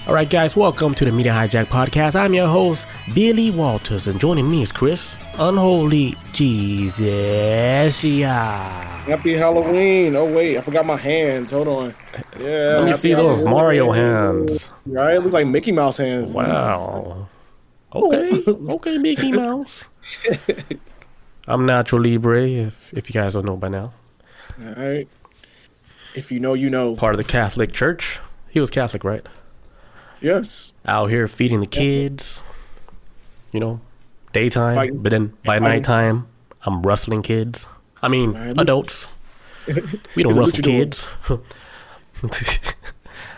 All right, guys, welcome to the Media Hijack Podcast. I'm your host, Billy Walters, and joining me is Chris, Unholy Jesus. Yeah. Happy Halloween. Oh, wait, I forgot my hands. Hold on. Yeah. Let me see those Halloween. Mario hands. Right? It looks like Mickey Mouse hands. Wow. Okay, Mickey Mouse. I'm Nacho Libre, if you guys don't know by now. All right. If you know, you know. Part of the Catholic Church. He was Catholic, right? Yes. Out here feeding the kids, you know, daytime, Fighting. but then by nighttime, I'm wrestling kids. I mean, Man. adults. We don't wrestle kids.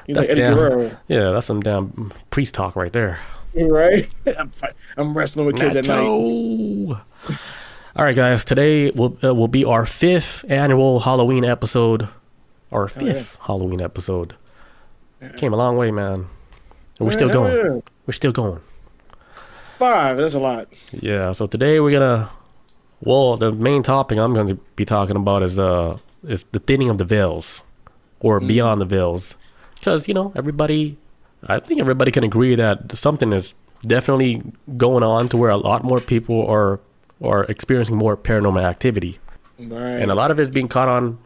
He's like Eddie Guerrero. Yeah, that's some damn priest talk right there. Right? I'm wrestling with kids at night. All right, guys. Today will be our 5th annual Halloween episode. Our 5th Halloween episode. Came a long way, man. And we're still going. Yeah. We're still going. 5. That's a lot. Yeah. So today we're gonna. Well, the main topic I'm going to be talking about is the thinning of the veils, or beyond the veils, because I think everybody can agree that something is definitely going on to where a lot more people are experiencing more paranormal activity, Right. and a lot of it's being caught on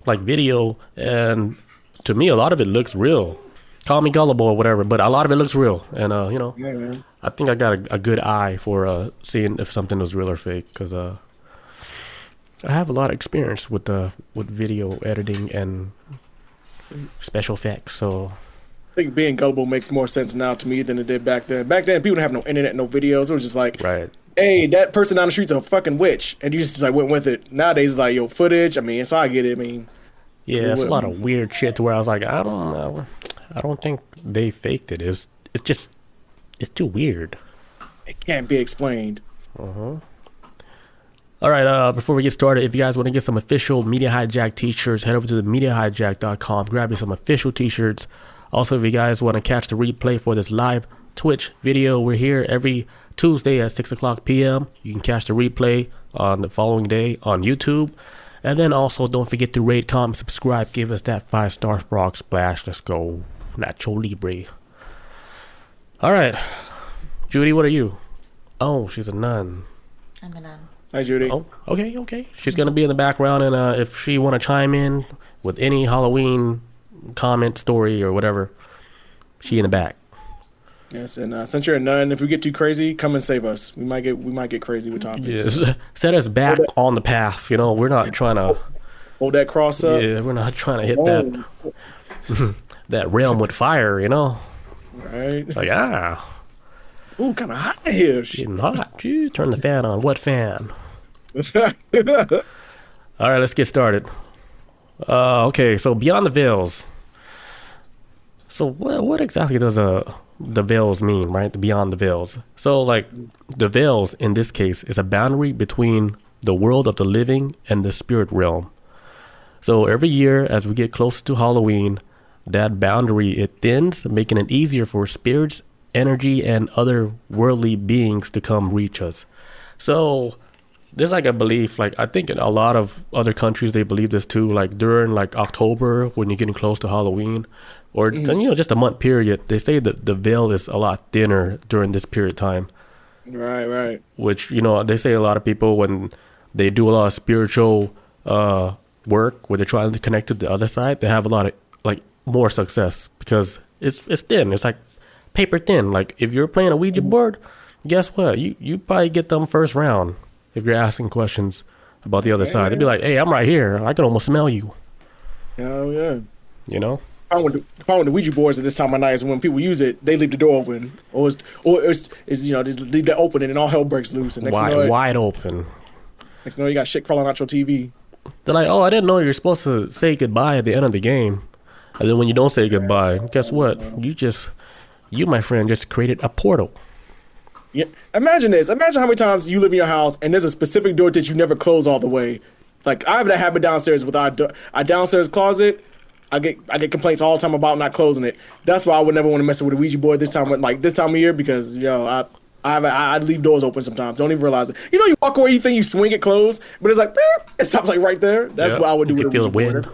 video, and to me, a lot of it looks real. Call me gullible or whatever, but a lot of it looks real, and Yeah, man. I think I got a good eye for seeing if something was real or fake, because I have a lot of experience with video editing and special effects. So I think being gullible makes more sense now to me than it did back then. Back then, people didn't have no internet, no videos. It was just like, right. hey, that person down the street's a fucking witch, and you just like went with it. Nowadays, it's like, yo, footage. I mean, so I get it. I mean, Yeah, it's a lot of weird shit to where I was like, I don't know. I don't think they faked it. It's too weird. it can't be explained. All right, before we get started, if you guys want to get some official Media Hijack t-shirts, head over to the MediaHijack.com, grab you some official t-shirts. Also, if you guys want to catch the replay for this live Twitch video, we're here every Tuesday at 6 o'clock p.m. You can catch the replay on the following day on YouTube. And then also, don't forget to rate, comment, subscribe, give us that 5-star frog splash. Let's go. Nacho Libre. All right. Judy, what are you? Oh, she's a nun. I'm a nun. Hi, Judy. Oh, okay. She's going to be in the background, and if she want to chime in with any Halloween comment, story, or whatever, she in the back. Yes, and since you're a nun, if we get too crazy, come and save us. We might get crazy with topics. Yes. Set us back on the path. We're not trying to Hold that cross up. Yeah, we're not trying to hit that realm with fire. Right. Like Ooh, kind of hot in here. getting hot. Gee, turn the fan on. What fan? All right, let's get started. Okay, so beyond the veils. So what exactly does the veils mean, right? The beyond the veils. So like the veils in this case is a boundary between the world of the living and the spirit realm. So every year as we get closer to Halloween, that boundary, it thins, making it easier for spirits, energy, and other worldly beings to come reach us. So there's like a belief, like I think in a lot of other countries they believe this too, like during like October when you're getting close to Halloween, or just a month period, they say that the veil is a lot thinner during this period of time. Right. Which they say a lot of people, when they do a lot of spiritual work where they're trying to connect to the other side, they have a lot of like more success because it's thin. It's like paper thin. Like if you're playing a Ouija board, guess what? You probably get them first round if you're asking questions about the other side. They'd be like, hey, I'm right here. I can almost smell you. Oh yeah. The problem with the Ouija boards at this time of night is when people use it, they leave the door open, or it's just leave that open and then all hell breaks loose. And wide open. Next thing you know, you got shit crawling out your TV. They're like, oh, I didn't know you're supposed to say goodbye at the end of the game. And then when you don't say goodbye, guess what? You, my friend, just created a portal. Yeah. Imagine this. Imagine how many times you live in your house and there's a specific door that you never close all the way. Like I have that habit downstairs with our downstairs closet. I get complaints all the time about not closing it. That's why I would never want to mess with a Ouija board this time of year, because I leave doors open sometimes. Don't even realize it. You walk away, you think you swing it closed, but it's like it stops like right there. That's what I would do with a Ouija board.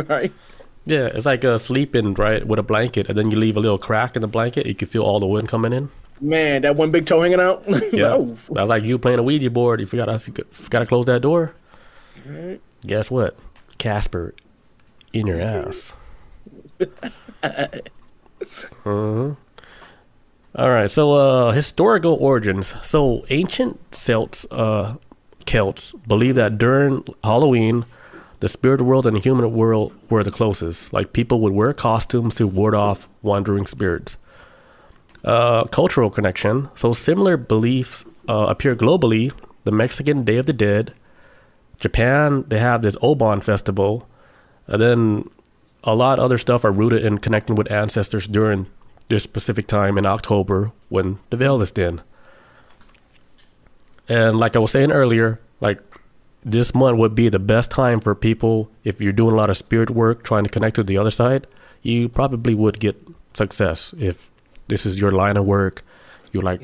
Right. Yeah, it's like sleeping, right, with a blanket, and then you leave a little crack in the blanket. You can feel all the wind coming in. Man, that one big toe hanging out. Yeah, Oh. that's like you playing a Ouija board. You forgot to close that door. Right. Guess what? Casper in your ass. All right, so historical origins. So ancient Celts believed that during Halloween, the spirit world and the human world were the closest. Like people would wear costumes to ward off wandering spirits. Cultural connection. So similar beliefs appear globally. The Mexican Day of the Dead. Japan, they have this Obon festival. And then a lot of other stuff are rooted in connecting with ancestors during this specific time in October when the veil is thin. And like I was saying earlier, like this month would be the best time for people if you're doing a lot of spirit work, trying to connect to the other side. You probably would get success if this is your line of work. You're like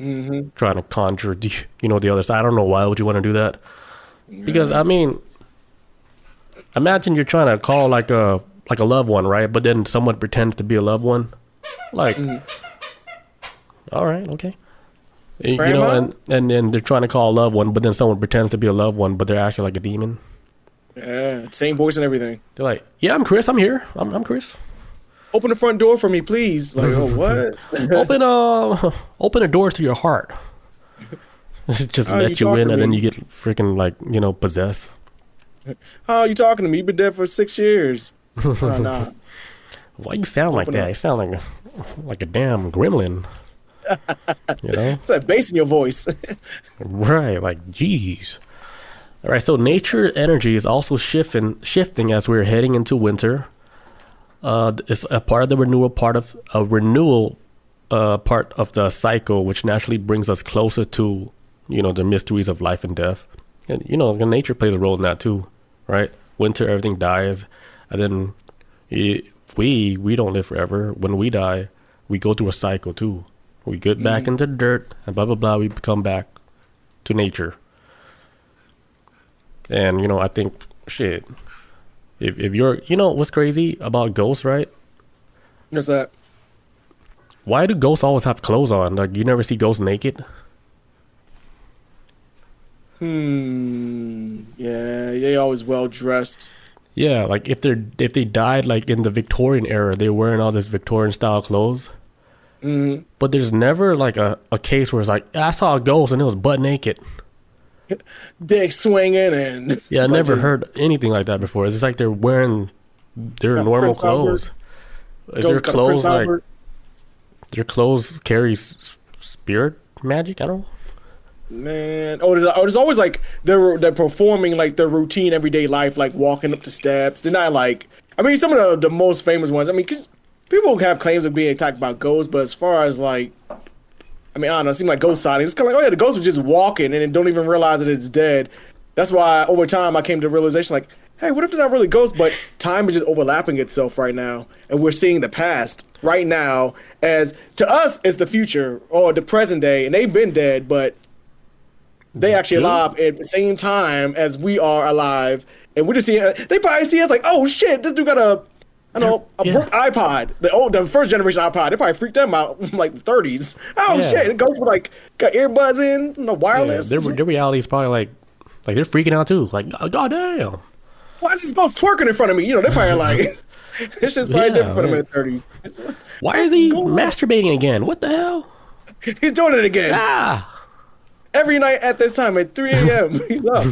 trying to conjure, the other side. I don't know why would you want to do that, because I mean, imagine you're trying to call like a loved one, right? But then someone pretends to be a loved one. Like, all right, okay. And then they're trying to call a loved one, but then someone pretends to be a loved one, but they're actually like a demon. Yeah, same voice and everything. They're like, yeah, I'm Chris. I'm here. I'm Chris. Open the front door for me, please. Like, oh, what? open the doors to your heart. Just let you in, and then you get freaking like, possessed. How are you talking to me? You've been dead for 6 years. Nah. Why you sound like that? You sound like a damn gremlin. It's that bass in your voice. Right, like geez. All right, so nature energy is also shifting as we're heading into winter. It's a part of the renewal part of the cycle, which naturally brings us closer to the mysteries of life and death. And nature plays a role in that too, right? Winter, everything dies, and then we don't live forever. When we die, we go through a cycle too. We get back into the dirt and blah blah blah. We come back to nature, and I think shit. If you're, what's crazy about ghosts, right? What's that? Why do ghosts always have clothes on? Like you never see ghosts naked. Yeah, they always well dressed. Yeah, like if they died like in the Victorian era, they're wearing all this Victorian style clothes. But there's never like a case where it's like, I saw a ghost and it was butt naked. Dick swinging and... Yeah, I never heard anything like that before. It's just like they're wearing their normal clothes. Is their clothes like... Their clothes carry spirit magic? I don't know. Man, there's always like they're performing like their routine everyday life, like walking up the steps. They're not like, I mean, some of the most famous ones. I mean, because people have claims of being attacked by ghosts, but as far as like, I mean, I don't know, it seems like ghost sightings. It's kind of like, oh yeah, the ghost was just walking and don't even realize that it's dead. That's why over time I came to the realization like, hey, what if they're not really ghosts, but time is just overlapping itself right now, and we're seeing the past right now as to us it's the future or the present day, and they've been dead, but they actually alive at the same time as we are alive, and we're just seeing. They probably see us like, oh shit, this dude got a broke iPod, the first generation iPod. They probably freaked them out in like the 30s. Oh shit, it goes with like got earbuds in, wireless. Yeah, their reality is probably like they're freaking out too. Like, goddamn, why is this ghost twerking in front of me? They're probably like, it's just probably different for them in the 30s. Why is he masturbating again? What the hell? He's doing it again. Every night at this time at 3 a.m. He's up.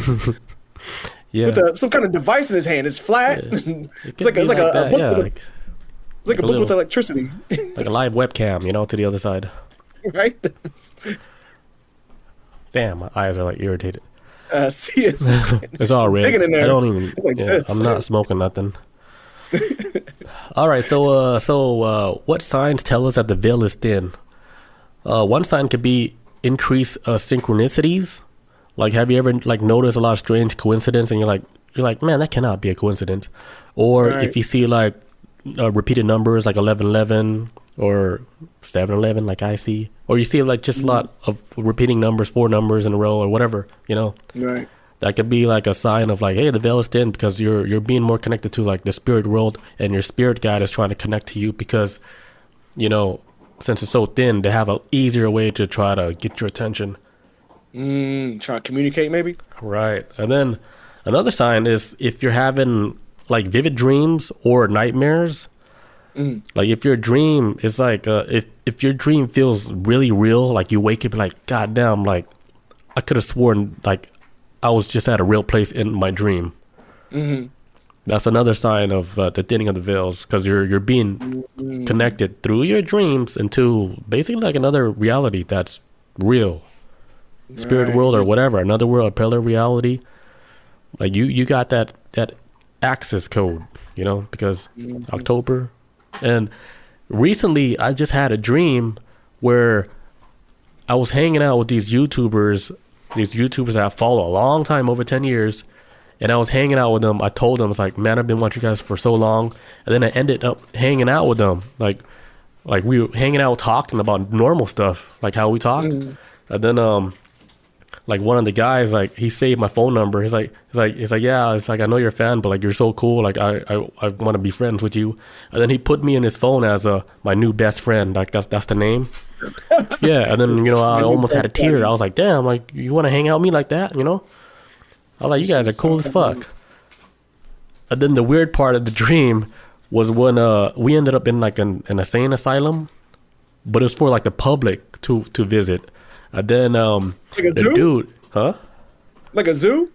Yeah. With some kind of device in his hand. It's flat. Yeah. It's like a book. It's like a book with electricity. Like a live webcam, to the other side. Right? Damn, my eyes are like irritated. See, it's all red. In there. I don't even. Like I'm not smoking nothing. All right, so what signs tell us that the veil is thin? One sign could be increased synchronicities. Like, have you ever like noticed a lot of strange coincidence, and you're like, man, that cannot be a coincidence. Or if you see like repeated numbers like 1111 or 711, like I see, or you see like just a lot of repeating numbers, 4 numbers in a row or whatever, Right. that could be like a sign of like, hey, the veil is thin because you're being more connected to like the spirit world, and your spirit guide is trying to connect to you because, you know, since it's so thin, they have an easier way to try to get your attention. Try to communicate maybe. Right. And then another sign is if you're having like vivid dreams or nightmares. Like if your dream is like if your dream feels really real, like you wake up like, God damn, like I could have sworn like I was just at a real place in my dream. That's another sign of the thinning of the veils, because you're being connected through your dreams into basically like another reality that's real, spirit world or whatever, another world, a parallel reality. Like you got that access code, you know, because October. And recently I just had a dream where I was hanging out with these YouTubers that I follow a long time, over 10 years. And I was hanging out with them. I told them, it's like, man, I've been watching you guys for so long. And then I ended up hanging out with them. Like we were hanging out talking about normal stuff, like how we talk. And then like one of the guys, like he saved my phone number. He's like, yeah, it's like, I know you're a fan, but like you're so cool. Like I want to be friends with you. And then he put me in his phone as my new best friend. Like that's the name. Yeah. And then, you know, I almost had a tear. I was like, damn, like you want to hang out with me like that, you know? I was like, you guys are cool as fuck. And then the weird part of the dream was when we ended up in like an insane asylum, but it was for like the public to visit. And then like the dude, huh? Like a zoo?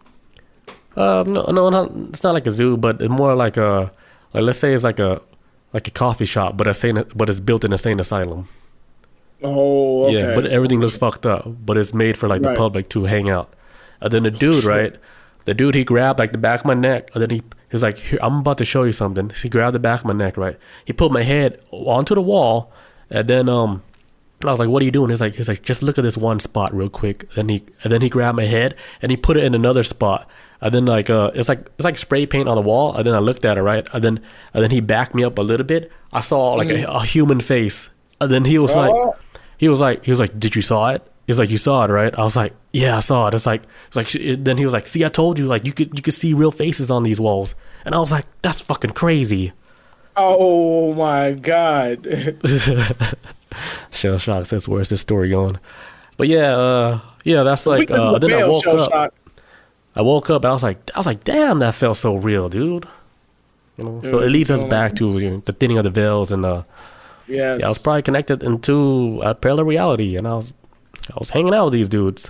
No, it's not like a zoo, but it's more like let's say it's like a coffee shop, but it's built in a insane asylum. Oh, okay. Yeah, but everything looks fucked up, but it's made for like the public to hang out. And then the dude, right? The dude, he grabbed like the back of my neck, and then he was like, here, I'm about to show you something. He grabbed the back of my neck, right? He put my head onto the wall, and then I was like, what are you doing? He's like, just look at this one spot real quick. And then he grabbed my head and he put it in another spot. And then like it's like spray paint on the wall. And then I looked at it, right? And then he backed me up a little bit. I saw like a human face. And then he was like, did you saw it? He's like, you saw it, right? I was like, yeah, I saw it. Then he was like, see, I told you, like you could see real faces on these walls. And I was like, that's fucking crazy. Oh my God. Shell shock says, where's this story going? But yeah, that's like then I woke up. I woke up and I was like, damn, that felt so real, dude. You know, so it leads us back to the thinning of the veils, and yes. Yeah, I was probably connected into a parallel reality, and I was hanging out with these dudes.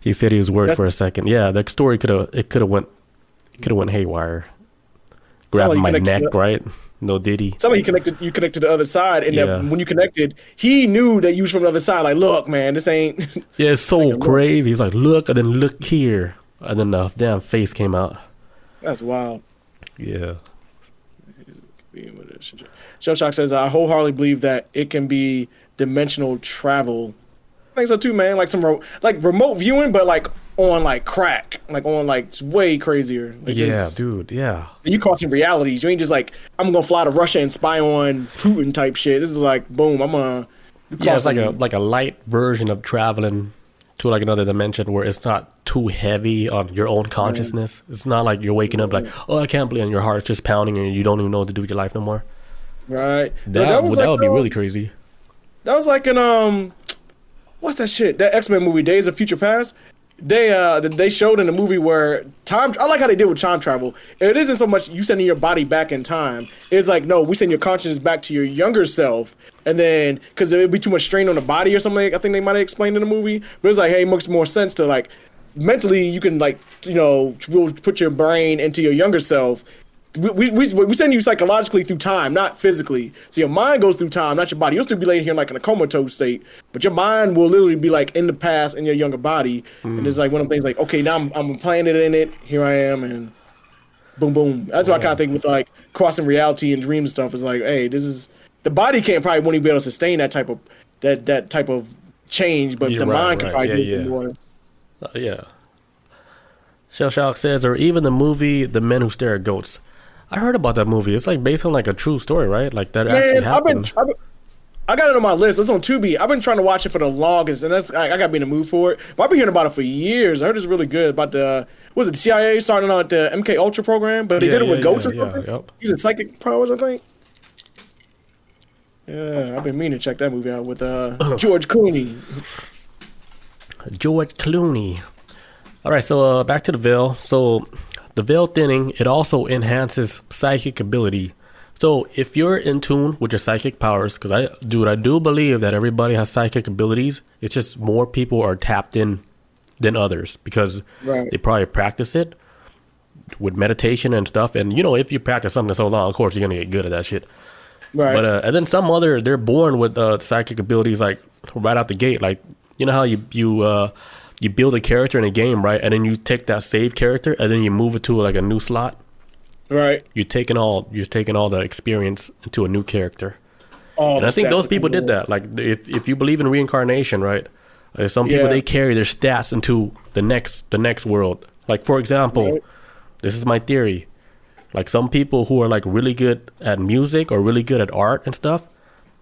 He said he was worried for a second. Yeah, the story could have went haywire. Grabbing my neck, right? No diddy. Somebody you connected to the other side, and then when you connected, he knew that you was from the other side. Like, look, man, this ain't. Yeah, it's so like crazy. He's like, look, and then look here, and then the damn face came out. That's wild. Yeah. Shell Shock says, I wholeheartedly believe that it can be dimensional travel. I think so too, man. Like some remote viewing, but like on like crack, like on like way crazier. Like yeah, dude. Yeah. You crossing realities. You ain't just like, I'm gonna fly to Russia and spy on Putin type shit. This is like, boom, I'm gonna. Yeah, it's like a light version of traveling to like another dimension where it's not too heavy on your own consciousness. It's not like you're waking up like, oh, I can't believe, and your heart's just pounding and you don't even know what to do with your life no more. Right. That would be really crazy. That was like an what's that shit? That X-Men movie, Days of Future Past. They showed in the movie where time. I like how they did with time travel. It isn't so much you sending your body back in time. It's like, no, we send your consciousness back to your younger self, and then because it would be too much strain on the body or something. I think they might have explained in the movie, but it's like, hey, it makes more sense to like mentally you can like, you know, we'll put your brain into your younger self. We send you psychologically through time, not physically. So your mind goes through time, not your body. You'll still be laying here like in a comatose state, but your mind will literally be like in the past in your younger body. And it's like one of the things like, okay, now I'm planted in it. Here I am, and boom, boom. That's what I kind of think with like crossing reality and dream stuff. Is like, hey, this is the body won't even be able to sustain that type of change, but the mind can probably do it more. Yeah. Shell Shock says, or even the movie The Men Who Stare at Goats. I heard about that movie. It's like based on like a true story, right? Like that actually happened. I got it on my list. It's on Tubi. I've been trying to watch it for the longest, and I got to be in the mood for it. But I've been hearing about it for years. I heard it's really good about was it the CIA starting out the MK Ultra program? But they did it with goats or something. Yep. Using psychic powers, I think. Yeah, I've been meaning to check that movie out with George Clooney. George Clooney. All right, so back to the veil. So the veil thinning, it also enhances psychic ability. So if you're in tune with your psychic powers, because I do believe that everybody has psychic abilities. It's just more people are tapped in than others because they probably practice it with meditation and stuff. And if you practice something so long, of course you're gonna get good at that shit. Right. But and then some other, they're born with psychic abilities like right out the gate. Like how you build a character in a game, right? And then you take that save character and then you move it to like a new slot. Right. You're taking all the experience into a new character. And I think those people did that. Like if you believe in reincarnation, right? Some people they carry their stats into the next world. Like for example, this is my theory. Like some people who are like really good at music or really good at art and stuff,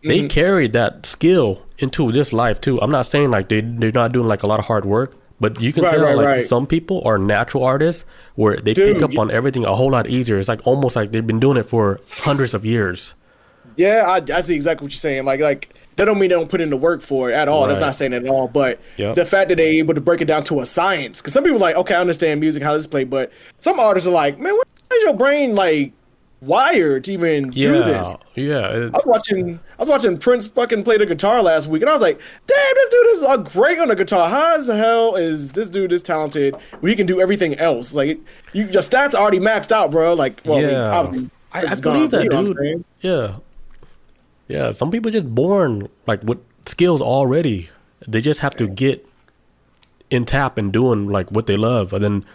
they carry that skill into this life too. I'm not saying like they're not doing like a lot of hard work, but you can tell some people are natural artists where they pick up on everything a whole lot easier. It's like almost like they've been doing it for hundreds of years. Yeah, I see exactly what you're saying. Like that don't mean they don't put in the work for it at all. That's not saying that at all. But the fact that they're able to break it down to a science, because some people are like, okay, I understand music, how this is played, but some artists are like, man, what is your brain like wired to even do this? Yeah. I was watching Prince fucking play the guitar last week, and I was like, damn, this dude is great on the guitar. How the hell is this dude this talented when he can do everything else? Like, your stats already maxed out, bro. Like, well, obviously, I believe that, dude. Yeah, some people just born like with skills already. They just have to get in tap and doing like what they love, and then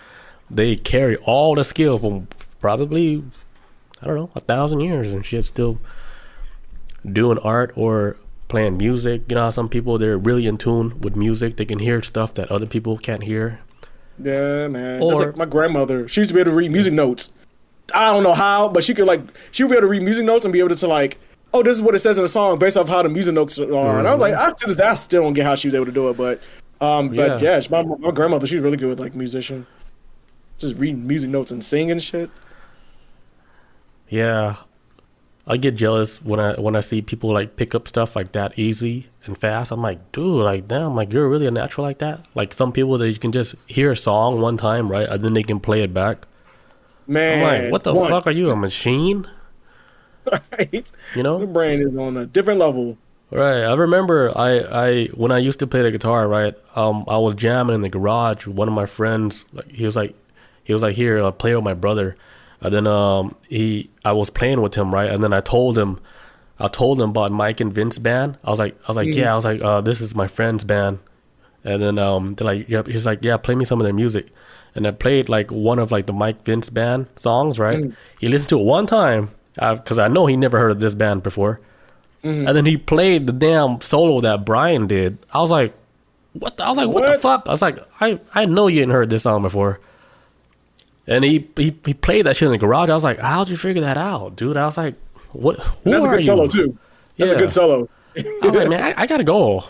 they carry all the skill from probably 1,000 years, and shit still doing art or playing music. You know how some people, they're really in tune with music. They can hear stuff that other people can't hear. Yeah, man. That's like my grandmother. She used to be able to read music notes. I don't know how, but she would be able to read music notes and be able to like, oh, this is what it says in the song based off how the music notes are. And I was like, I still don't get how she was able to do it, but my grandmother, she was really good with like musician, just reading music notes and singing shit. Yeah, I get jealous when I see people like pick up stuff like that easy and fast. I'm like, dude, like damn, like you're really a natural like that. Like some people that you can just hear a song one time, right, and then they can play it back. Man, I'm like, what the fuck are you, a machine? Right. The brain is on a different level. Right. I remember I when I used to play the guitar, right, I was jamming in the garage with one of my friends. Like he was like here, I'll play with my brother. And then I was playing with him, right? And then I told him about Mike and Vince band. I was like, this is my friend's band. And then they're like, he's like, yeah, play me some of their music. And I played like one of like the Mike Vince band songs, right? He listened to it one time because I know he never heard of this band before. And then he played the damn solo that Brian did. I was like, what the fuck? I was like, I know you ain't heard this song before. And he played that shit in the garage. I was like, how'd you figure that out, dude? I was like, what? That's a good solo too. That's a good solo. I was like, man, I gotta go.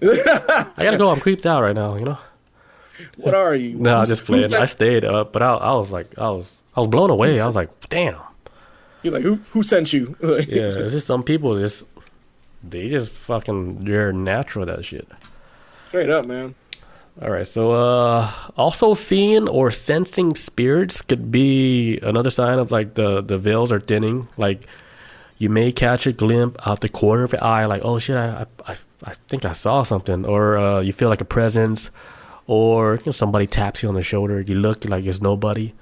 I'm creeped out right now. What are you? No, I just played. I stayed up, but I was like, I was blown away. I was like, damn. You're like, who sent you? Yeah, it's just some people they're natural at that shit. Straight up, man. All right, so also seeing or sensing spirits could be another sign of like the veils are thinning. Like you may catch a glimpse out the corner of your eye, like, oh shit, I think I saw something, or you feel like a presence, or somebody taps you on the shoulder. You look, you're like there's nobody.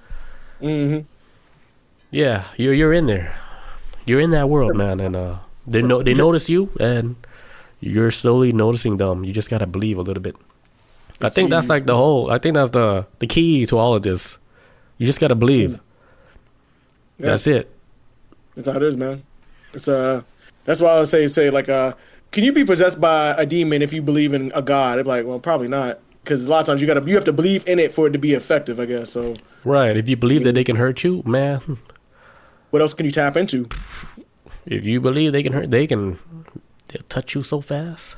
Yeah, you're in there. You're in that world, man, and they notice you, and you're slowly noticing them. You just gotta believe a little bit. I think that's like the key to all of this. You just gotta believe. Yeah. That's it. That's how it is, man. It's that's why I would say like can you be possessed by a demon if you believe in a god? They're like, well, probably not, because a lot of times you have to believe in it for it to be effective, I guess. So right, if you believe that they can hurt you, man. What else can you tap into? If you believe they can hurt, they can They'll touch you so fast.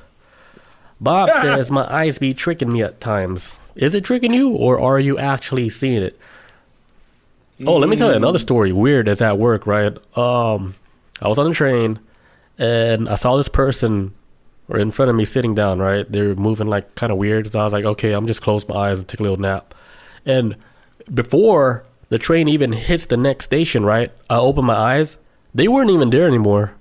Bob says my eyes be tricking me at times. Is it tricking you, or are you actually seeing it? Oh, let me tell you another story. Weird as at work, right? I was on the train, and I saw this person in front of me sitting down, right? They're moving like kind of weird. So I was like, okay, I'm just close my eyes and take a little nap. And before the train even hits the next station, right? I open my eyes. They weren't even there anymore.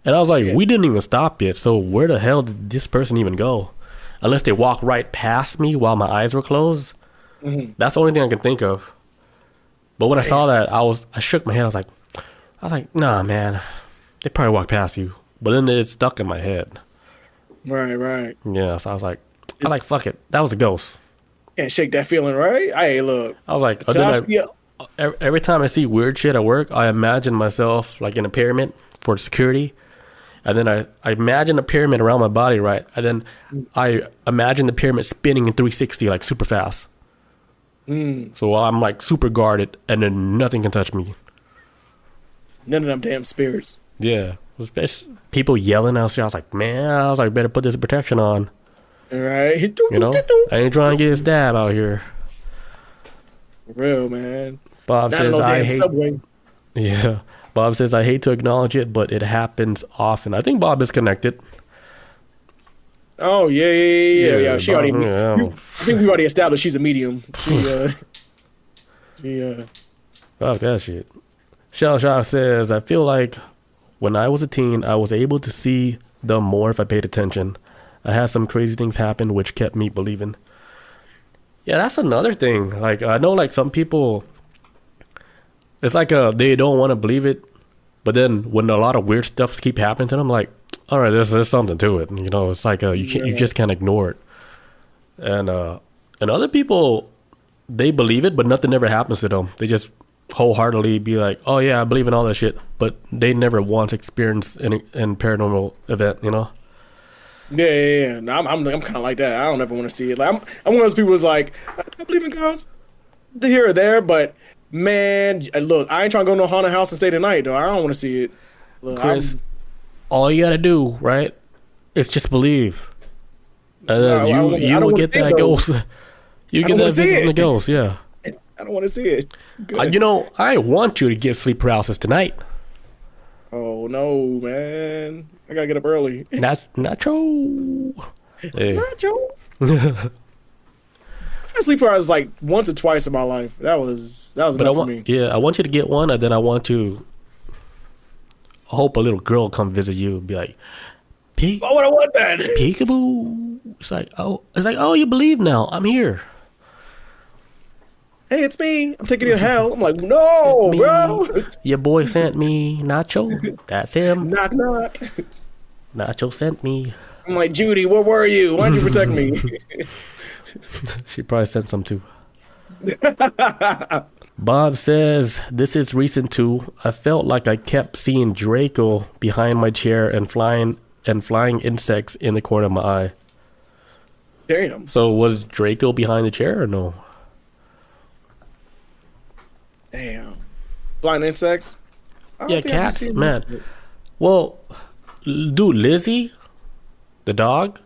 And I was like, we didn't even stop yet. So where the hell did this person even go? Unless they walked right past me while my eyes were closed. That's the only thing I can think of. But when I saw that, I shook my head. I was like, nah, man. They probably walked past you. But then it stuck in my head. Right. Yeah, so I was like, fuck it. That was a ghost. Can't shake that feeling, right? Hey, look. I was like, every time I see weird shit at work, I imagine myself like in a pyramid for security. And then I imagine a pyramid around my body, right? And then I imagine the pyramid spinning in 360 like super fast. So I'm like super guarded, and then nothing can touch me. None of them damn spirits. Yeah. People yelling out there. I was like, man, better put this protection on. Right. You know? I ain't trying to get a stab out here. For real, man. Bob says, I hate... Subway. Yeah. Bob says, I hate to acknowledge it, but it happens often. I think Bob is connected. Oh, yeah. She Bob, already... I think we already established she's a medium. Fuck that shit. Shell Shock says, I feel like when I was a teen, I was able to see them more if I paid attention. I had some crazy things happen, which kept me believing. Yeah, that's another thing. Like, I know, like, some people... It's like they don't want to believe it, but then when a lot of weird stuff keep happening to them, like, all right, there's something to it. You know, it's like you just can't ignore it. And other people, they believe it, but nothing ever happens to them. They just wholeheartedly be like, oh yeah, I believe in all that shit, but they never once experienced an paranormal event. You know? Yeah. No, I'm kind of like that. I don't ever want to see it. Like I'm one of those people who's like, I believe in ghosts, here or there, but. Man, look, I ain't trying to go to no haunted house and stay the night, though. I don't want to see it. Look, Chris, all you gotta do, right, is just believe. And then you will get that ghost. You get that visit from the ghost, yeah. I don't want to see it. You know, I want you to get sleep paralysis tonight. Oh, no, man. I gotta get up early. Nacho. Hey. Nacho. I sleep paralysis like once or twice in my life. That was enough for me. Yeah, I want you to get one, and then I want to hope a little girl come visit you and be like, why would I want that? Peekaboo. It's like, oh, you believe now. I'm here. Hey, it's me. I'm taking you to hell. I'm like, no, bro. Your boy sent me. Nacho. That's him. Knock, knock. Nacho sent me. I'm like, Judy, where were you? Why'd you protect me? She probably sent some too. Bob says, this is recent too. I felt like I kept seeing Draco behind my chair and flying insects in the corner of my eye. Damn. So was Draco behind the chair or no? Damn. Flying insects? Yeah, cats, man. Well, dude, Lizzie, the dog,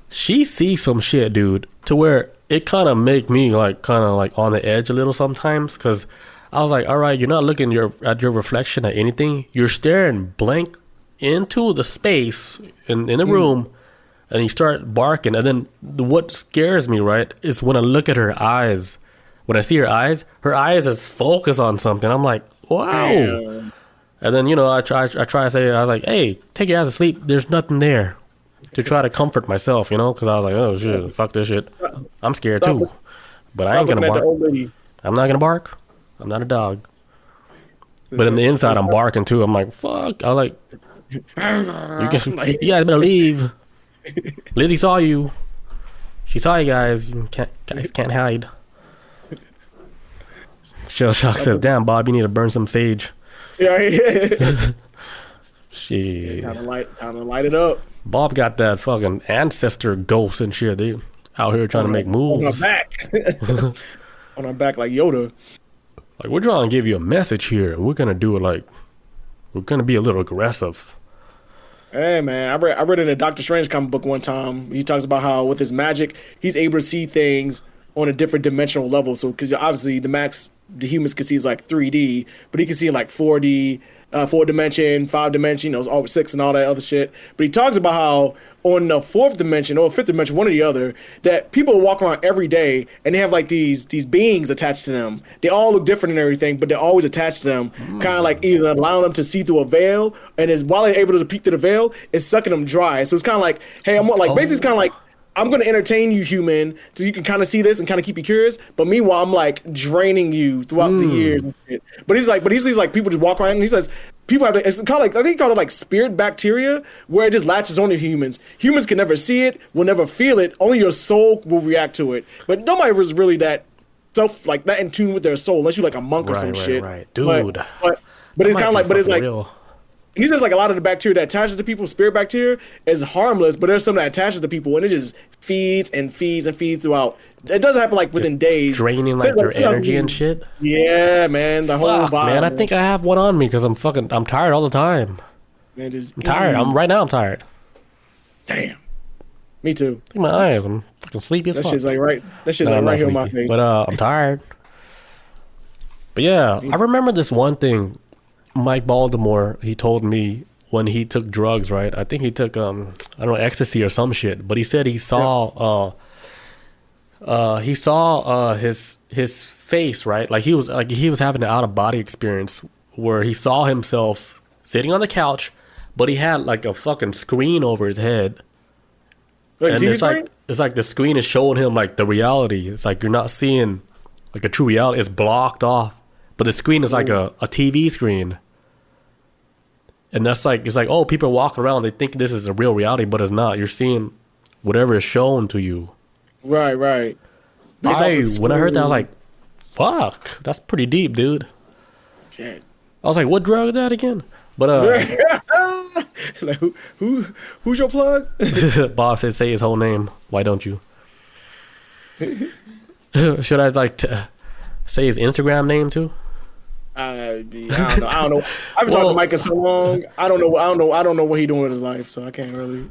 she sees some shit, dude, to where it kind of make me like on the edge a little sometimes, because I was like, all right, you're not looking at your reflection at anything. You're staring blank into the space in the room, and you start barking. And then what scares me, right, is when I look at her eyes. When I see her eyes is focused on something. I'm like, wow. Damn. And then, you know, I try to say, I was like, hey, take your ass to sleep. There's nothing there. To try to comfort myself, you know, because I was like, oh shit, fuck this shit. I'm scared too, but I ain't gonna bark. I'm not gonna bark. I'm not a dog. But in the inside, I'm barking too. I'm like, fuck. I was like, you guys better leave. Lizzie saw you. She saw you guys. Guys can't hide. Shell Shock says, damn, Bob, you need to burn some sage. Yeah. Shit. Time to light it up. Bob got that fucking ancestor ghost and shit. They out here trying to make moves. On our back. On our back like Yoda. Like, we're trying to give you a message here. We're going to do it like, we're going to be a little aggressive. Hey man, I read in a Doctor Strange comic book one time. He talks about how with his magic, he's able to see things on a different dimensional level. So because obviously the humans can see is like 3D, but he can see in like 4D, 4 dimension, 5 dimension, all six and all that other shit. But he talks about how on the fourth dimension or fifth dimension, one or the other, that people walk around every day and they have like these beings attached to them. They all look different and everything, but they're always attached to them, kind of like either allowing them to see through a veil, and is while they're able to peek through the veil, it's sucking them dry. So it's kind of like, hey, I'm like basically it's kind of like I'm going to entertain you, human, so you can kind of see this and kind of keep you curious. But meanwhile, I'm like draining you throughout the years and shit. But he sees like people just walk around and he says people have to, it's called like, I think he called it like spirit bacteria, where it just latches onto humans. Humans can never see it, will never feel it. Only your soul will react to it. But nobody was really that like that in tune with their soul, unless you're like a monk or some shit. Right, dude. But it's kind of like, but it's like, real. and he says like a lot of the bacteria that attaches to people, spirit bacteria, is harmless, but there's some that attaches to people and it just feeds and feeds and feeds throughout. It doesn't happen like within days. Draining like your energy and shit. Yeah, man. The whole vibe. Man, I think I have one on me because I'm tired all the time. Man, I'm tired. I'm tired. Damn. Me too. Look at my eyes. I'm fucking sleepy as fuck. That shit's like right here on my face. But I'm tired. But yeah, I remember this one thing. Mike Baltimore, he told me when he took drugs, right? I think he took I don't know, ecstasy or some shit. But he said he saw his face, right? Like he was having an out of body experience where he saw himself sitting on the couch, but he had like a fucking screen over his head. Like and TV screen? It's like the screen is showing him like the reality. It's like you're not seeing like a true reality. It's blocked off. But the screen is like a TV screen. And that's like, it's like, oh, people are walking around, they think this is a real reality, but it's not. You're seeing whatever is shown to you. Right. When I heard that, I was like, fuck, that's pretty deep, dude. Shit. I was like, what drug is that again? But like, who's your plug? Bob said, say his whole name. Why don't you? Should I like say his Instagram name too? I don't know. I haven't talked to Mike in so long. I don't know what he's doing with his life, so I can't really.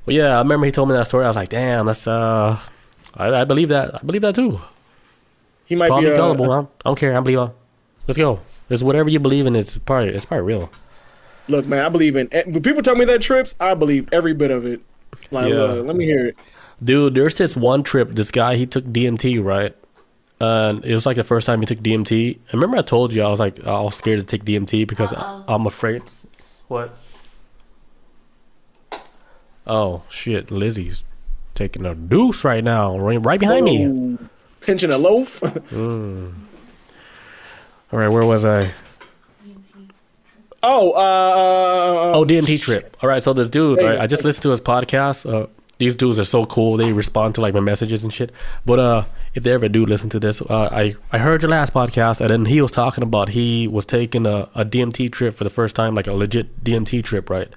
Well, yeah, I remember he told me that story. I was like, damn, that's I believe that. I believe that too. He might Call be me gullible. I don't care. I believe. Let's go. It's whatever you believe in. It's probably real. Look, man, I believe in. When people tell me that trips, I believe every bit of it. Like, Yeah. look, let me hear it. Dude, there's this one trip. This guy, he took DMT, right? And it was like the first time he took DMT. I remember I told you I was scared to take DMT because I'm afraid. What? Oh shit! Lizzie's taking a deuce right now, right behind me. Pinching a loaf. All right, where was I? Oh, DMT trip. All right, so this dude, right? I just listened to his podcast. These dudes are so cool. They respond to like my messages and shit. But if they ever do listen to this, I heard your last podcast, and then he was talking about he was taking a DMT trip for the first time, like a legit DMT trip, right?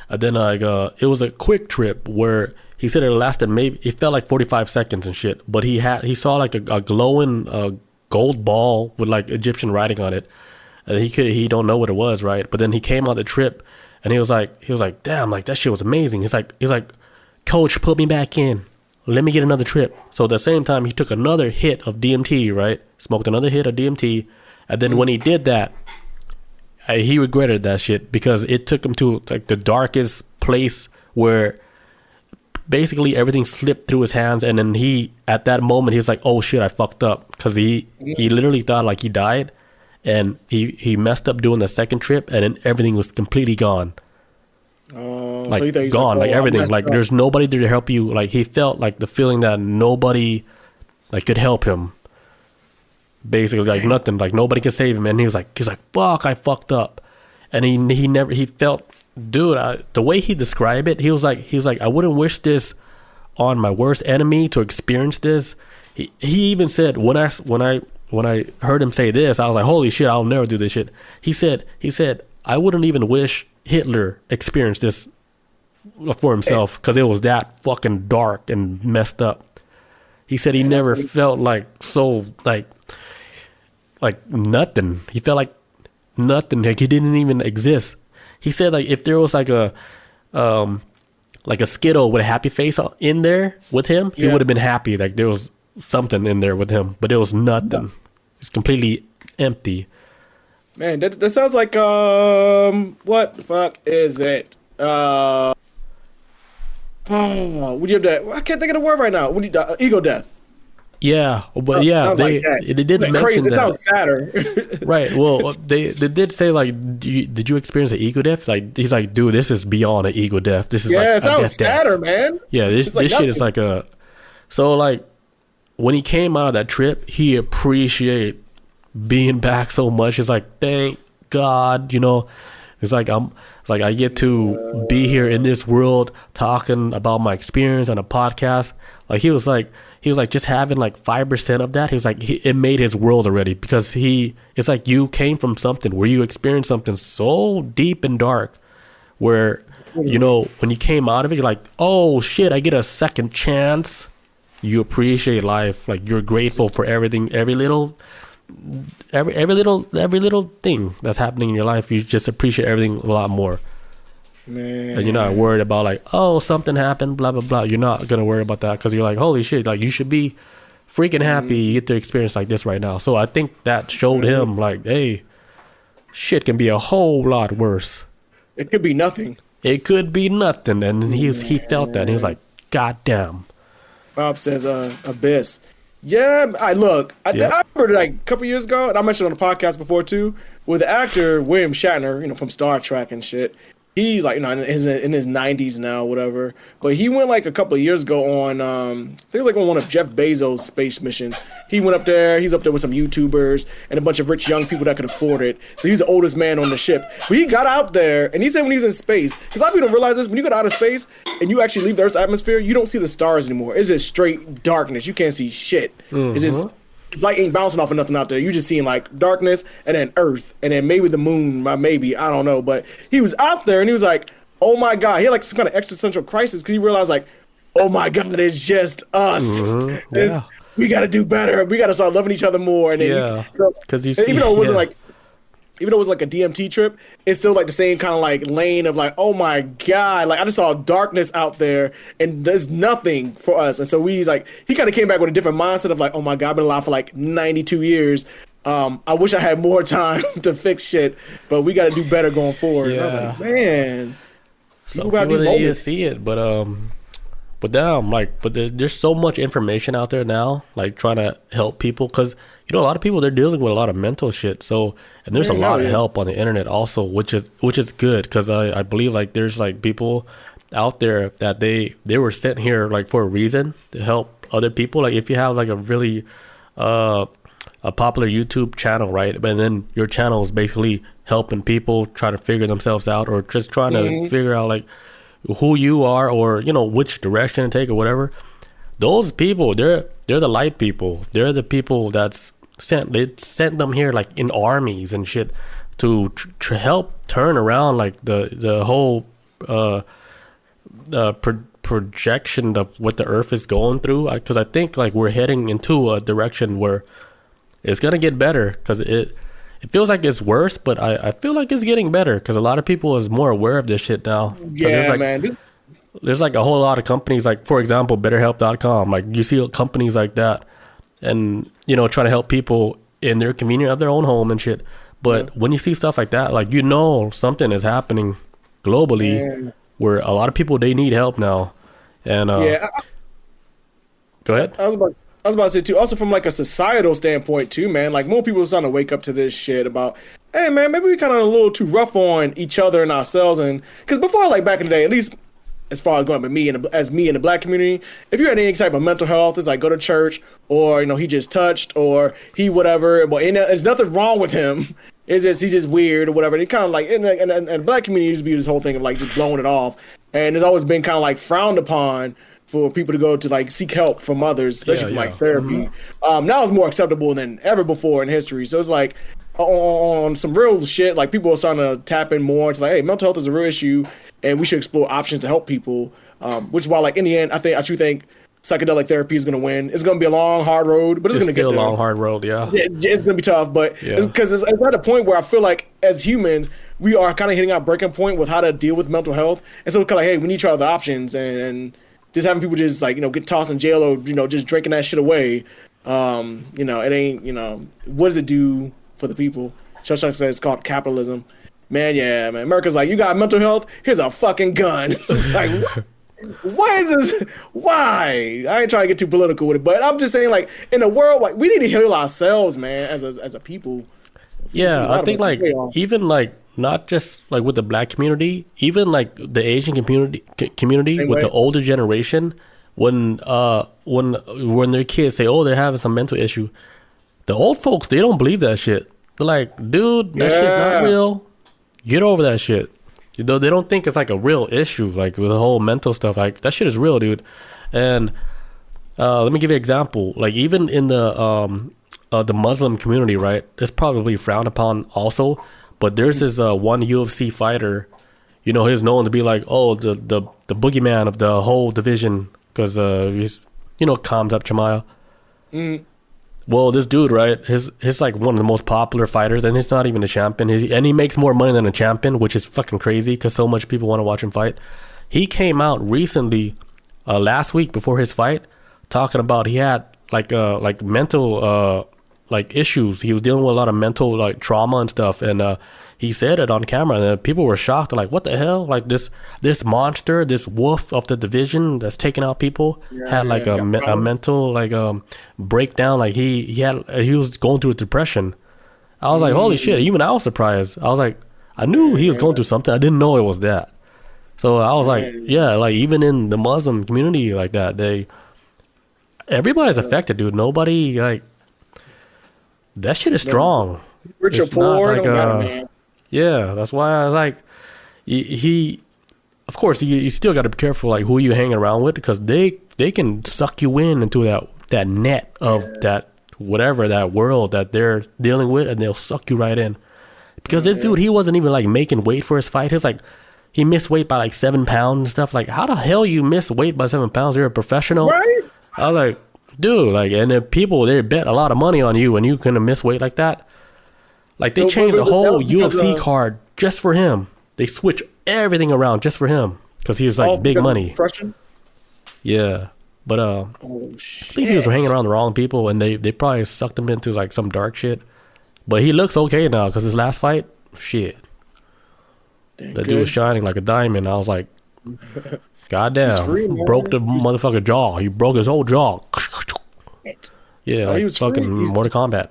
And then it was a quick trip where he said it lasted it felt like 45 seconds and shit. But he saw like a glowing gold ball with like Egyptian writing on it, and he don't know what it was, right? But then he came on the trip, and he was like, damn, like that shit was amazing. He's like. Coach, put me back in. Let me get another trip. So at the same time, he took another hit of DMT, right? Smoked another hit of DMT. And then when he did that, he regretted that shit because it took him to like the darkest place where basically everything slipped through his hands. And then at that moment, he's like, oh shit, I fucked up. Because he literally thought like he died. And he messed up doing the second trip. And then everything was completely gone. Like so gone, like everything, like there's nobody there to help you. Like he felt like the feeling that nobody like could help him. Basically, like nothing, like nobody could save him. And he's like, fuck, I fucked up. And he felt, dude, the way he described it, he was like, I wouldn't wish this on my worst enemy to experience this. He even said when I heard him say this, I was like, holy shit, I'll never do this shit. He said, I wouldn't even wish Hitler experienced this for himself because it was that fucking dark and messed up. He said he never felt like so like nothing. He felt like nothing, like he didn't even exist. He said like if there was like a like a Skittle with a happy face in there with him, he would have been happy. Like there was something in there with him, but it was nothing. It's completely empty. Man, that sounds like what the fuck is it? When you have that, I can't think of the word right now. When you die, ego death. Yeah, but yeah, they did mention crazy. that. It sounds sadder. Right. Well, they did say like, did you experience an ego death? Like he's like, dude, this is beyond an ego death. This is like it sounds sadder, death. man. Yeah, this shit is like a. So like, when he came out of that trip, he appreciated being back so much. It's like, thank God, you know. It's like I get to be here in this world talking about my experience on a podcast. Like he was like just having like 5% of that. He was like it made his world already, because it's like you came from something where you experienced something so deep and dark where, you know, when you came out of it, you're like, oh shit, I get a second chance. You appreciate life. Like you're grateful for everything, every little thing that's happening in your life. You just appreciate everything a lot more. Man. And you're not worried about like, oh, something happened, blah blah blah. You're not gonna worry about that, because you're like, holy shit, like you should be freaking happy you get to experience like this right now. So I think that showed him like, hey, shit can be a whole lot worse. It could be nothing. It could be nothing. And he felt that. He was like, god damn. Bob says abyss. Yeah, I remember like a couple years ago, and I mentioned on the podcast before too, with the actor William Shatner, you know, from Star Trek and shit. He's like, you know, in his 90s now, whatever. But he went like a couple of years ago on, I think it was like on one of Jeff Bezos' space missions. He went up there. He's up there with some YouTubers and a bunch of rich young people that could afford it. So he's the oldest man on the ship. But he got out there, and he said when he was in space, because a lot of people don't realize this, when you go out of space and you actually leave the Earth's atmosphere, you don't see the stars anymore. It's just straight darkness. You can't see shit. It's just light ain't bouncing off of nothing out there. You just seeing like darkness and then Earth and then maybe the moon, maybe, I don't know. But he was out there and he was like, oh my God. He had like some kind of existential crisis, because he realized like, oh my God, it's just us. We got to do better. We got to start loving each other more. And then even though it wasn't like, even though it was like a DMT trip, it's still like the same kind of like lane of like, oh my God, like I just saw darkness out there and there's nothing for us. And so he kind of came back with a different mindset of like, oh my God, I've been alive for like 92 years. I wish I had more time to fix shit, but we got to do better going forward. Yeah. And I was like, man, some people need to see it, but damn, like, but there's so much information out there now, like trying to help people, because you know a lot of people, they're dealing with a lot of mental shit. So, and there's a lot of help on the internet also, which is good, because I believe like there's like people out there that they were sent here like for a reason, to help other people. Like if you have like a really a popular YouTube channel, right, and then your channel is basically helping people try to figure themselves out, or just trying to figure out like who you are, or you know which direction to take or whatever. Those people, they're the light people. They're the people that's sent them here like in armies and shit to help turn around like the whole projection of what the earth is going through, because I think like we're heading into a direction where it's gonna get better, because it feels like it's worse, but I feel like it's getting better, because a lot of people is more aware of this shit now. Yeah, man. There's like a whole lot of companies, like for example, BetterHelp.com. Like you see companies like that, and you know, trying to help people in their community of their own home and shit. But when you see stuff like that, like you know something is happening globally, where a lot of people, they need help now. And go ahead. I was about to say too, also from like a societal standpoint too, man, like more people are starting to wake up to this shit about, hey man, maybe we kind of a little too rough on each other and ourselves. And because before, like back in the day, at least as far as going with me and the black community, if you had any type of mental health, it's like go to church, or you know he just touched, or he whatever, but there's nothing wrong with him. It's just he's just weird or whatever. And he kind of like in the black community used to be this whole thing of like just blowing it off, and it's always been kind of like frowned upon for people to go to like seek help from others, especially from like therapy. Now it's more acceptable than ever before in history. So it's like on some real shit, like people are starting to tap in more into like, hey, mental health is a real issue, and we should explore options to help people. Which is why, like in the end, I truly think psychedelic therapy is going to win. It's going to be a long, hard road, but it's going to get there. Still a long, hard road, yeah. It's going to be tough, but because it's at a point where I feel like as humans, we are kind of hitting our breaking point with how to deal with mental health. And so it's kind of like, hey, we need to try other options, and just having people just like, get tossed in jail or, just drinking that shit away. It ain't, what does it do for the people? Shawshank says it's called capitalism. Man, America's like, you got mental health? Here's a fucking gun. Like, why is this? Why? I ain't trying to get too political with it, but I'm just saying, like, in a world, like, we need to heal ourselves, man, as a people. Yeah, I think, like, even, like, not just, like, with the black community, even, like, the Asian community with the older generation, when their kids say, oh, they're having some mental issue, the old folks, they don't believe that shit. They're like, dude, that shit's not real. Get over that shit. They don't think it's like a real issue, like with the whole mental stuff. Like that shit is real, dude. And let me give you an example. Like even in the Muslim community, right? It's probably frowned upon also. But there's this one UFC fighter. He's known to be like, oh, the boogeyman of the whole division because he's Khamzat Chimaev. Mm. Well, this dude, right? He's like one of the most popular fighters, and he's not even a champion. And he makes more money than a champion, which is fucking crazy because so much people want to watch him fight. He came out recently, last week before his fight, talking about he had like mental like issues. He was dealing with a lot of mental like trauma and stuff, and he said it on camera, and people were shocked. They're like, "What the hell? Like this monster, this wolf of the division that's taking out people had like a mental like breakdown. Like he was going through a depression." I was like, "Holy shit!" Even I was surprised. I was like, I knew he was going through something. I didn't know it was that. So I was like, yeah, like even in the Muslim community like that, everybody's affected, dude. Nobody like that shit is strong. Rich or poor, like, don't matter, man. Yeah, that's why I was like, he of course, you still got to be careful, like, who you hang around with, because they can suck you into that net of that, whatever, that world that they're dealing with, and they'll suck you right in. Because this dude, he wasn't even, like, making weight for his fight. He was, like, he missed weight by, like, 7 pounds and stuff. Like, how the hell you miss weight by 7 pounds? You're a professional. Right? I was like, dude, like, and if people, they bet a lot of money on you, and you gonna miss weight like that. Like, they changed the whole UFC card just for him. They switched everything around just for him because he was like big money. Yeah, but I think he was hanging around the wrong people, and they probably sucked him into like some dark shit. But he looks okay now because his last fight, shit, that dude was shining like a diamond. I was like, goddamn, broke the motherfucker jaw. He broke his whole jaw. Yeah, like he was fucking Mortal Kombat.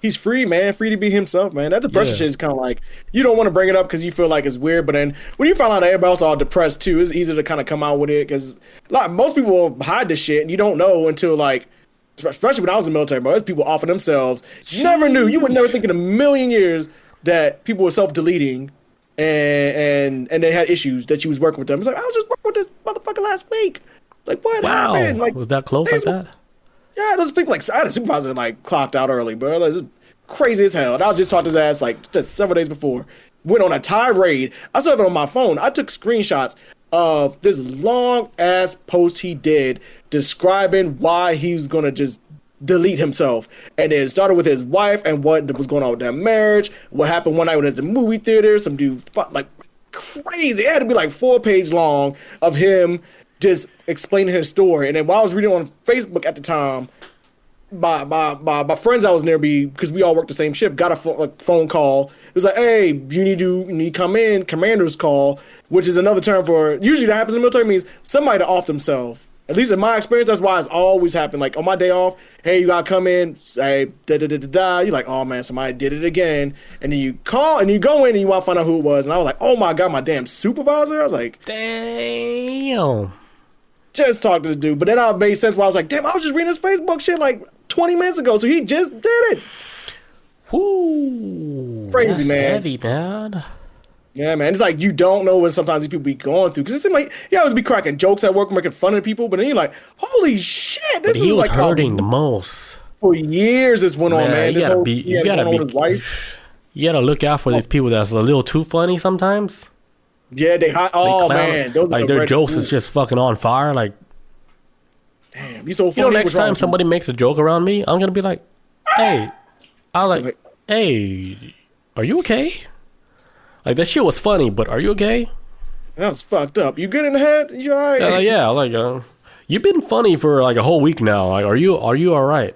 He's free, man. Free to be himself, man. That depression shit is kind of like, you don't want to bring it up because you feel like it's weird, but then when you find out that everybody else all depressed too, it's easy to kind of come out with it because most people will hide this shit and you don't know until like, especially when I was in the military, bro, there's people offer themselves. You never knew. You would never think in a million years that people were self-deleting and they had issues that you was working with them. It's like, I was just working with this motherfucker last week. Like, what happened? Like, was that close like that? Yeah, those people, like, I had a supervisor like clocked out early, bro. Like, this is crazy as hell. And I was just talking to his ass like just several days before. Went on a tirade. I still have it on my phone. I took screenshots of this long ass post he did describing why he was gonna just delete himself. And it started with his wife and what was going on with their marriage. What happened one night when he was at the movie theater. Some dude like crazy. It had to be like 4-page long of him just explaining his story. And then while I was reading on Facebook at the time, my friends I was near me, because we all worked the same shift, got a phone call. It was like, hey, you need to come in, commander's call, which is another term for, usually that happens in the military, means somebody to off themselves. At least in my experience, that's why it's always happened. Like on my day off, hey, you gotta come in, say da-da-da-da-da. You're like, oh man, somebody did it again. And then you call and you go in and you want to find out who it was. And I was like, oh my God, my damn supervisor. I was like, damn. Just talk to the dude. But then it made sense why I was like, damn, I was just reading his Facebook shit like 20 minutes ago. So he just did it. Whoo. Crazy, that's man. Heavy, man. Yeah, man. It's like you don't know what sometimes these people be going through. Because it seems like he always be cracking jokes at work, making fun of people. But then you're like, holy shit. This was like hurting the most. For years this went on, man. You gotta look out for these people that's a little too funny sometimes. Yeah, man. Those like their jokes is just fucking on fire. Like, Damn, you so funny. You know, next What's wrong time with you? somebody makes a joke around me, I'm gonna be like, "Hey," I like, "Hey, are you okay?" Like that shit was funny, but are you okay? That was fucked up. You good in the head? You alright? Yeah, like you've been funny for like a whole week now. Like, are you all right?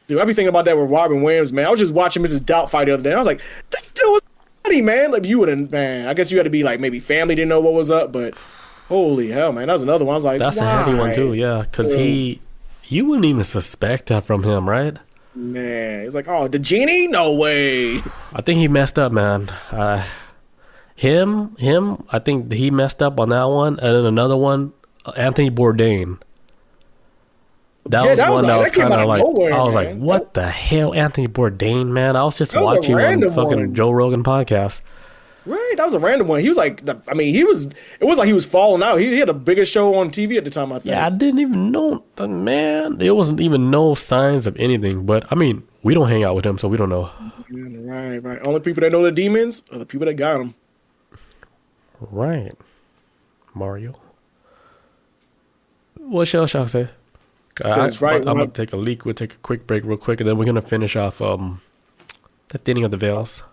Dude, I be thinking about that with Robin Williams, man. I was just watching Mrs. Doubtfire the other day. And I was like, this dude was funny, man. Like, you wouldn't, man. I guess you had to be like, maybe family didn't know what was up, but holy hell, man. That was another one. I was like, That's why? a heavy one too, yeah. Because you wouldn't even suspect that from him, right? Man, it's like, oh, the genie? No way. I think he messed up, man. Him. I think he messed up on that one, and then another one, Anthony Bourdain. That was one that was kind of like, nowhere, I was like, what the hell, Anthony Bourdain, man? I was just watching on fucking Joe Rogan podcast. Right, that was a random one. He was like, I mean, it was like he was falling out. He had the biggest show on TV at the time, I think. Yeah, I didn't even know, man. There wasn't even no signs of anything. But, I mean, we don't hang out with him, so we don't know. Right. Only people that know the demons are the people that got them. Right. Mario. What shall Shock say? I'm going to take a leak. We'll take a quick break real quick, and then we're going to finish off the thinning of the veils.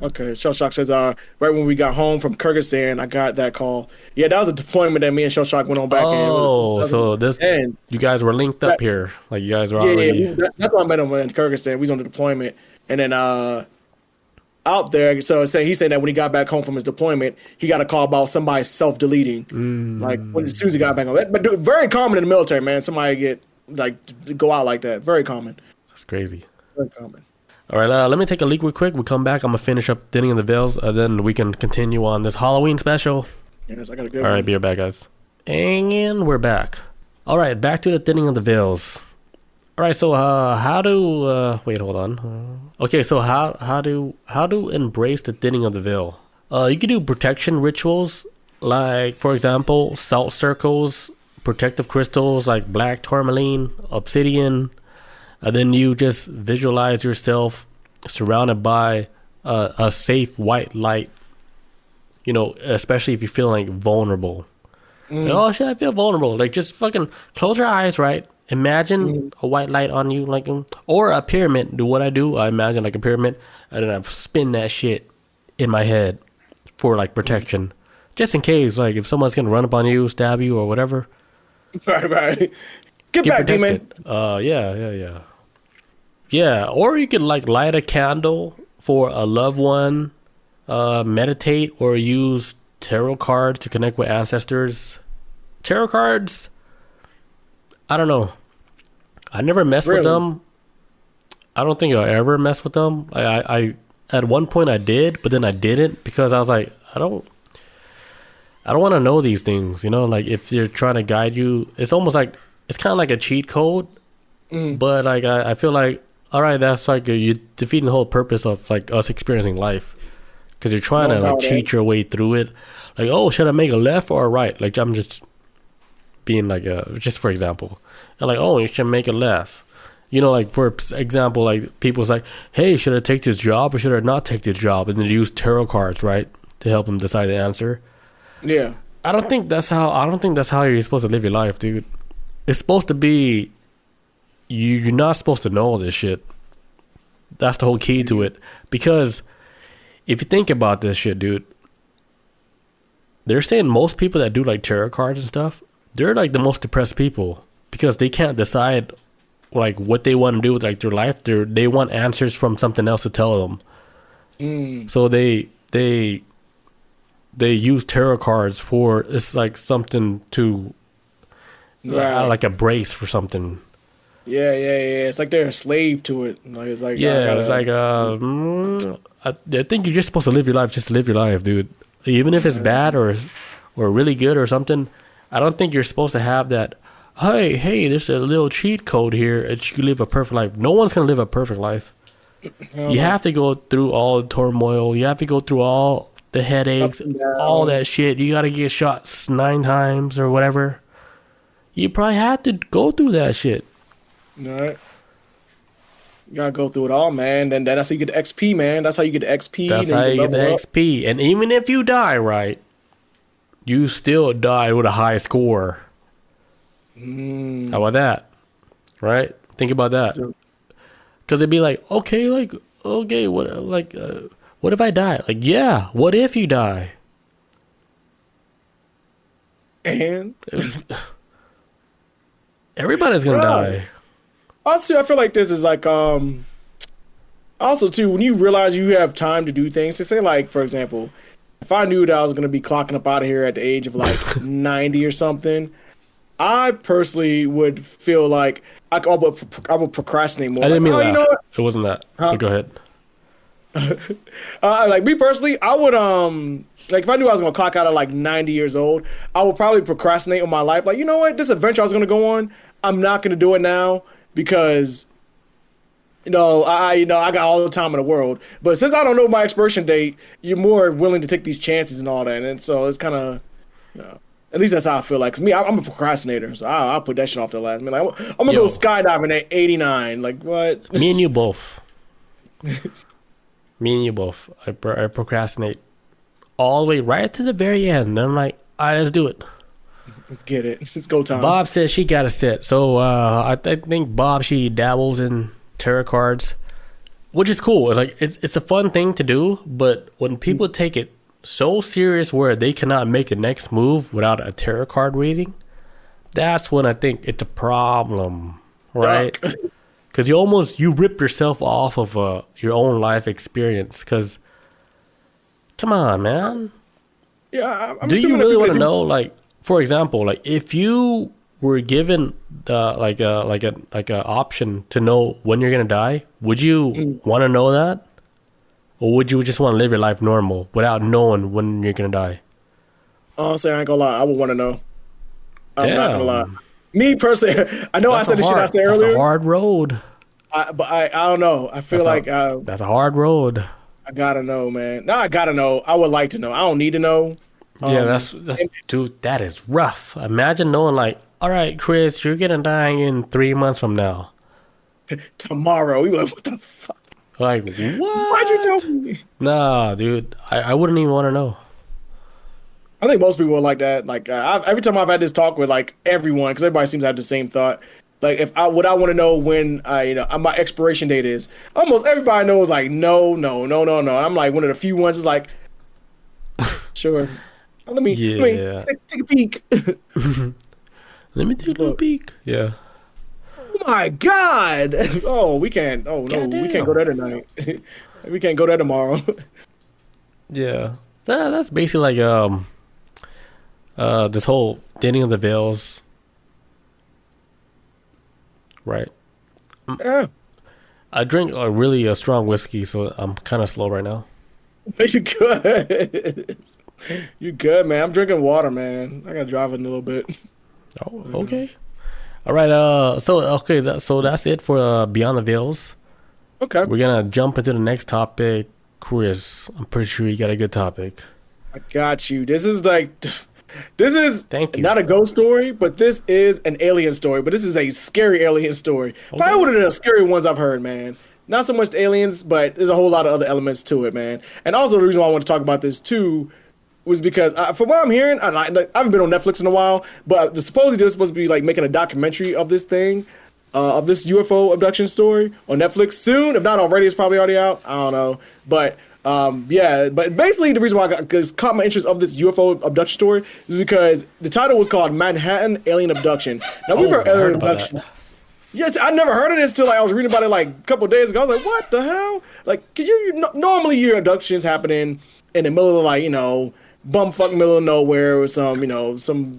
Okay, Shell Shock says, right when we got home from Kyrgyzstan, I got that call. Yeah, that was a deployment that me and Shell Shock went on back in. Oh, so you guys were linked up here. Like, you guys were already... Yeah, that's why I met him in Kyrgyzstan. We was on the deployment. And then out there, so he said that when he got back home from his deployment, he got a call about somebody self-deleting. Like, as soon as he got back home. But dude, very common in the military, man. Somebody go out like that. Very common. That's crazy. Very common. All right, let me take a leak real quick. We come back. I'm going to finish up Thinning of the Veils. Then we can continue on this Halloween special. Yes, I got a good one. All right, be right back, guys. And we're back. All right, back to the Thinning of the Veils. All right, so how to... wait, hold on. Okay, so how to embrace the thinning of the veil? You can do protection rituals, like, for example, salt circles, protective crystals like black tourmaline, obsidian, and then you just visualize yourself surrounded by a safe white light, you know, especially if you feel like vulnerable. Like, oh shit, I feel vulnerable. Like, just fucking close your eyes, right? Imagine a white light on you, like, or a pyramid. Do what I do. I imagine like a pyramid, and then I spin that shit in my head for like protection, just in case, like, if someone's gonna run up on you, stab you, or whatever. Right. Get back, demon. Yeah. Or you can like light a candle for a loved one, meditate, or use tarot cards to connect with ancestors. Tarot cards, I don't know. I never messed with them. I don't think I ever messed with them. I at one point I did, but then I didn't because I was like, I don't want to know these things, you know? Like, if they're trying to guide you, it's almost like, it's kind of like a cheat code, but like I feel like, all right, that's like you're defeating the whole purpose of like us experiencing life, because you're trying to like cheat your way through it. Like, oh, should I make a left or a right? Like, I'm just being like just for example, and like, oh, you should make a left. You know, like, for example, like, people's like, hey, should I take this job or should I not take this job? And then use tarot cards, right, to help them decide the answer. Yeah. I don't think that's how you're supposed to live your life, dude. It's supposed to be, you're not supposed to know all this shit. That's the whole key to it. Because if you think about this shit, dude, they're saying most people that do like tarot cards and stuff, they're like the most depressed people because they can't decide like what they want to do with like their life. They want answers from something else to tell them. So they use tarot cards for, it's like something to like a brace for something. Yeah. It's like they're a slave to it. Like, it's like, it's like I think you're just supposed to live your life. Just live your life, dude. Even if it's bad or really good or something, I don't think you're supposed to have that. Hey, there's a little cheat code here that you can live a perfect life. No one's gonna live a perfect life. You have to go through all the turmoil. You have to go through all the headaches, all that shit. You gotta get shot 9 times or whatever. You probably have to go through that shit. All right. You gotta go through it all, man. And that's how you get the XP, man. That's how you get the XP. That's how you get the XP. And even if you die, right, you still die with a high score. How about that? Right? Think about that. Because it'd be like, okay, what if I die? Like, yeah, what if you die? And everybody's gonna die. Also, I feel like this is like also too, when you realize you have time to do things, to say like, for example, if I knew that I was gonna be clocking up out of here at the age of like 90 or something, I personally would feel like I would procrastinate more. I didn't mean that. You know what? It wasn't that. Huh? But go ahead. Like me personally, I would like if I knew I was gonna clock out at like 90 years old, I would probably procrastinate on my life. Like, you know what, this adventure I was gonna go on, I'm not gonna do it now because I got all the time in the world. But since I don't know my expiration date, you're more willing to take these chances and all that, and so it's kind of, at least that's how I feel like. 'Cause me, I'm a procrastinator, so I'll put that shit off to the last minute. Like, I'm gonna go skydiving at 89. Like, what? Me and you both. Me and you both. I procrastinate all the way right to the very end. And I'm like, all right, let's do it. Let's get it. Let's go time. Bob says she got a set. So I think Bob, she dabbles in tarot cards, which is cool. Like, it's a fun thing to do. But when people take it so serious where they cannot make the next move without a tarot card reading, that's when I think it's a problem, right? Because you rip yourself off of your own life experience. Because, come on, man. Yeah, do you really want to know? Like, for example, like if you were given like a option to know when you're gonna die, would you want to know that, or would you just want to live your life normal without knowing when you're gonna die? Honestly, I ain't gonna lie. I would want to know. I'm not gonna lie. Me personally, I know I said the shit I said earlier. That's a hard road. But I don't know. I feel that's a hard road. I gotta know, man. No, I gotta know. I would like to know. I don't need to know. Yeah, that's dude. That is rough. Imagine knowing, like, all right, Chris, you're gonna die in 3 months from now. Tomorrow, you like, what the fuck? Like, what? Why'd you tell me? Nah, dude. I wouldn't even want to know. I think most people are like that. Like, every time I've had this talk with like everyone, because everybody seems to have the same thought. Like, I want to know when my expiration date is. Almost everybody knows. Like, no. I'm like one of the few ones. Is like, sure. Let me take a peek. Let me take a little peek. Yeah. Oh my God. Oh, we can't. Oh no, goddamn. We can't go there tonight. We can't go there tomorrow. Yeah, that's basically like this whole thinning of the veils, right? Yeah. I drink a really strong whiskey, so I'm kind of slow right now. You good? You good, man? I'm drinking water, man. I gotta drive in a little bit. Oh, okay. All right. So that's it for Beyond the Veils. Okay. We're gonna jump into the next topic. Chris, I'm pretty sure you got a good topic. I got you. This is Thank you. Not a ghost story, but this is an alien story. But this is a scary alien story. Okay. Probably one of the scary ones I've heard, man. Not so much the aliens, but there's a whole lot of other elements to it, man. And also the reason why I want to talk about this too was because from what I'm hearing, I haven't been on Netflix in a while, but supposedly they're supposed to be like making a documentary of this thing, of this UFO abduction story on Netflix soon. If not already, it's probably already out. I don't know, but but basically the reason why I caught my interest of this UFO abduction story is because the title was called Manhattan Alien Abduction. Now we've heard alien abduction. Yes, I never heard of this till I was reading about it like a couple of days ago. I was like, what the hell? Like, cause normally you hear abductions happening in the middle of like, bumfuck middle of nowhere with some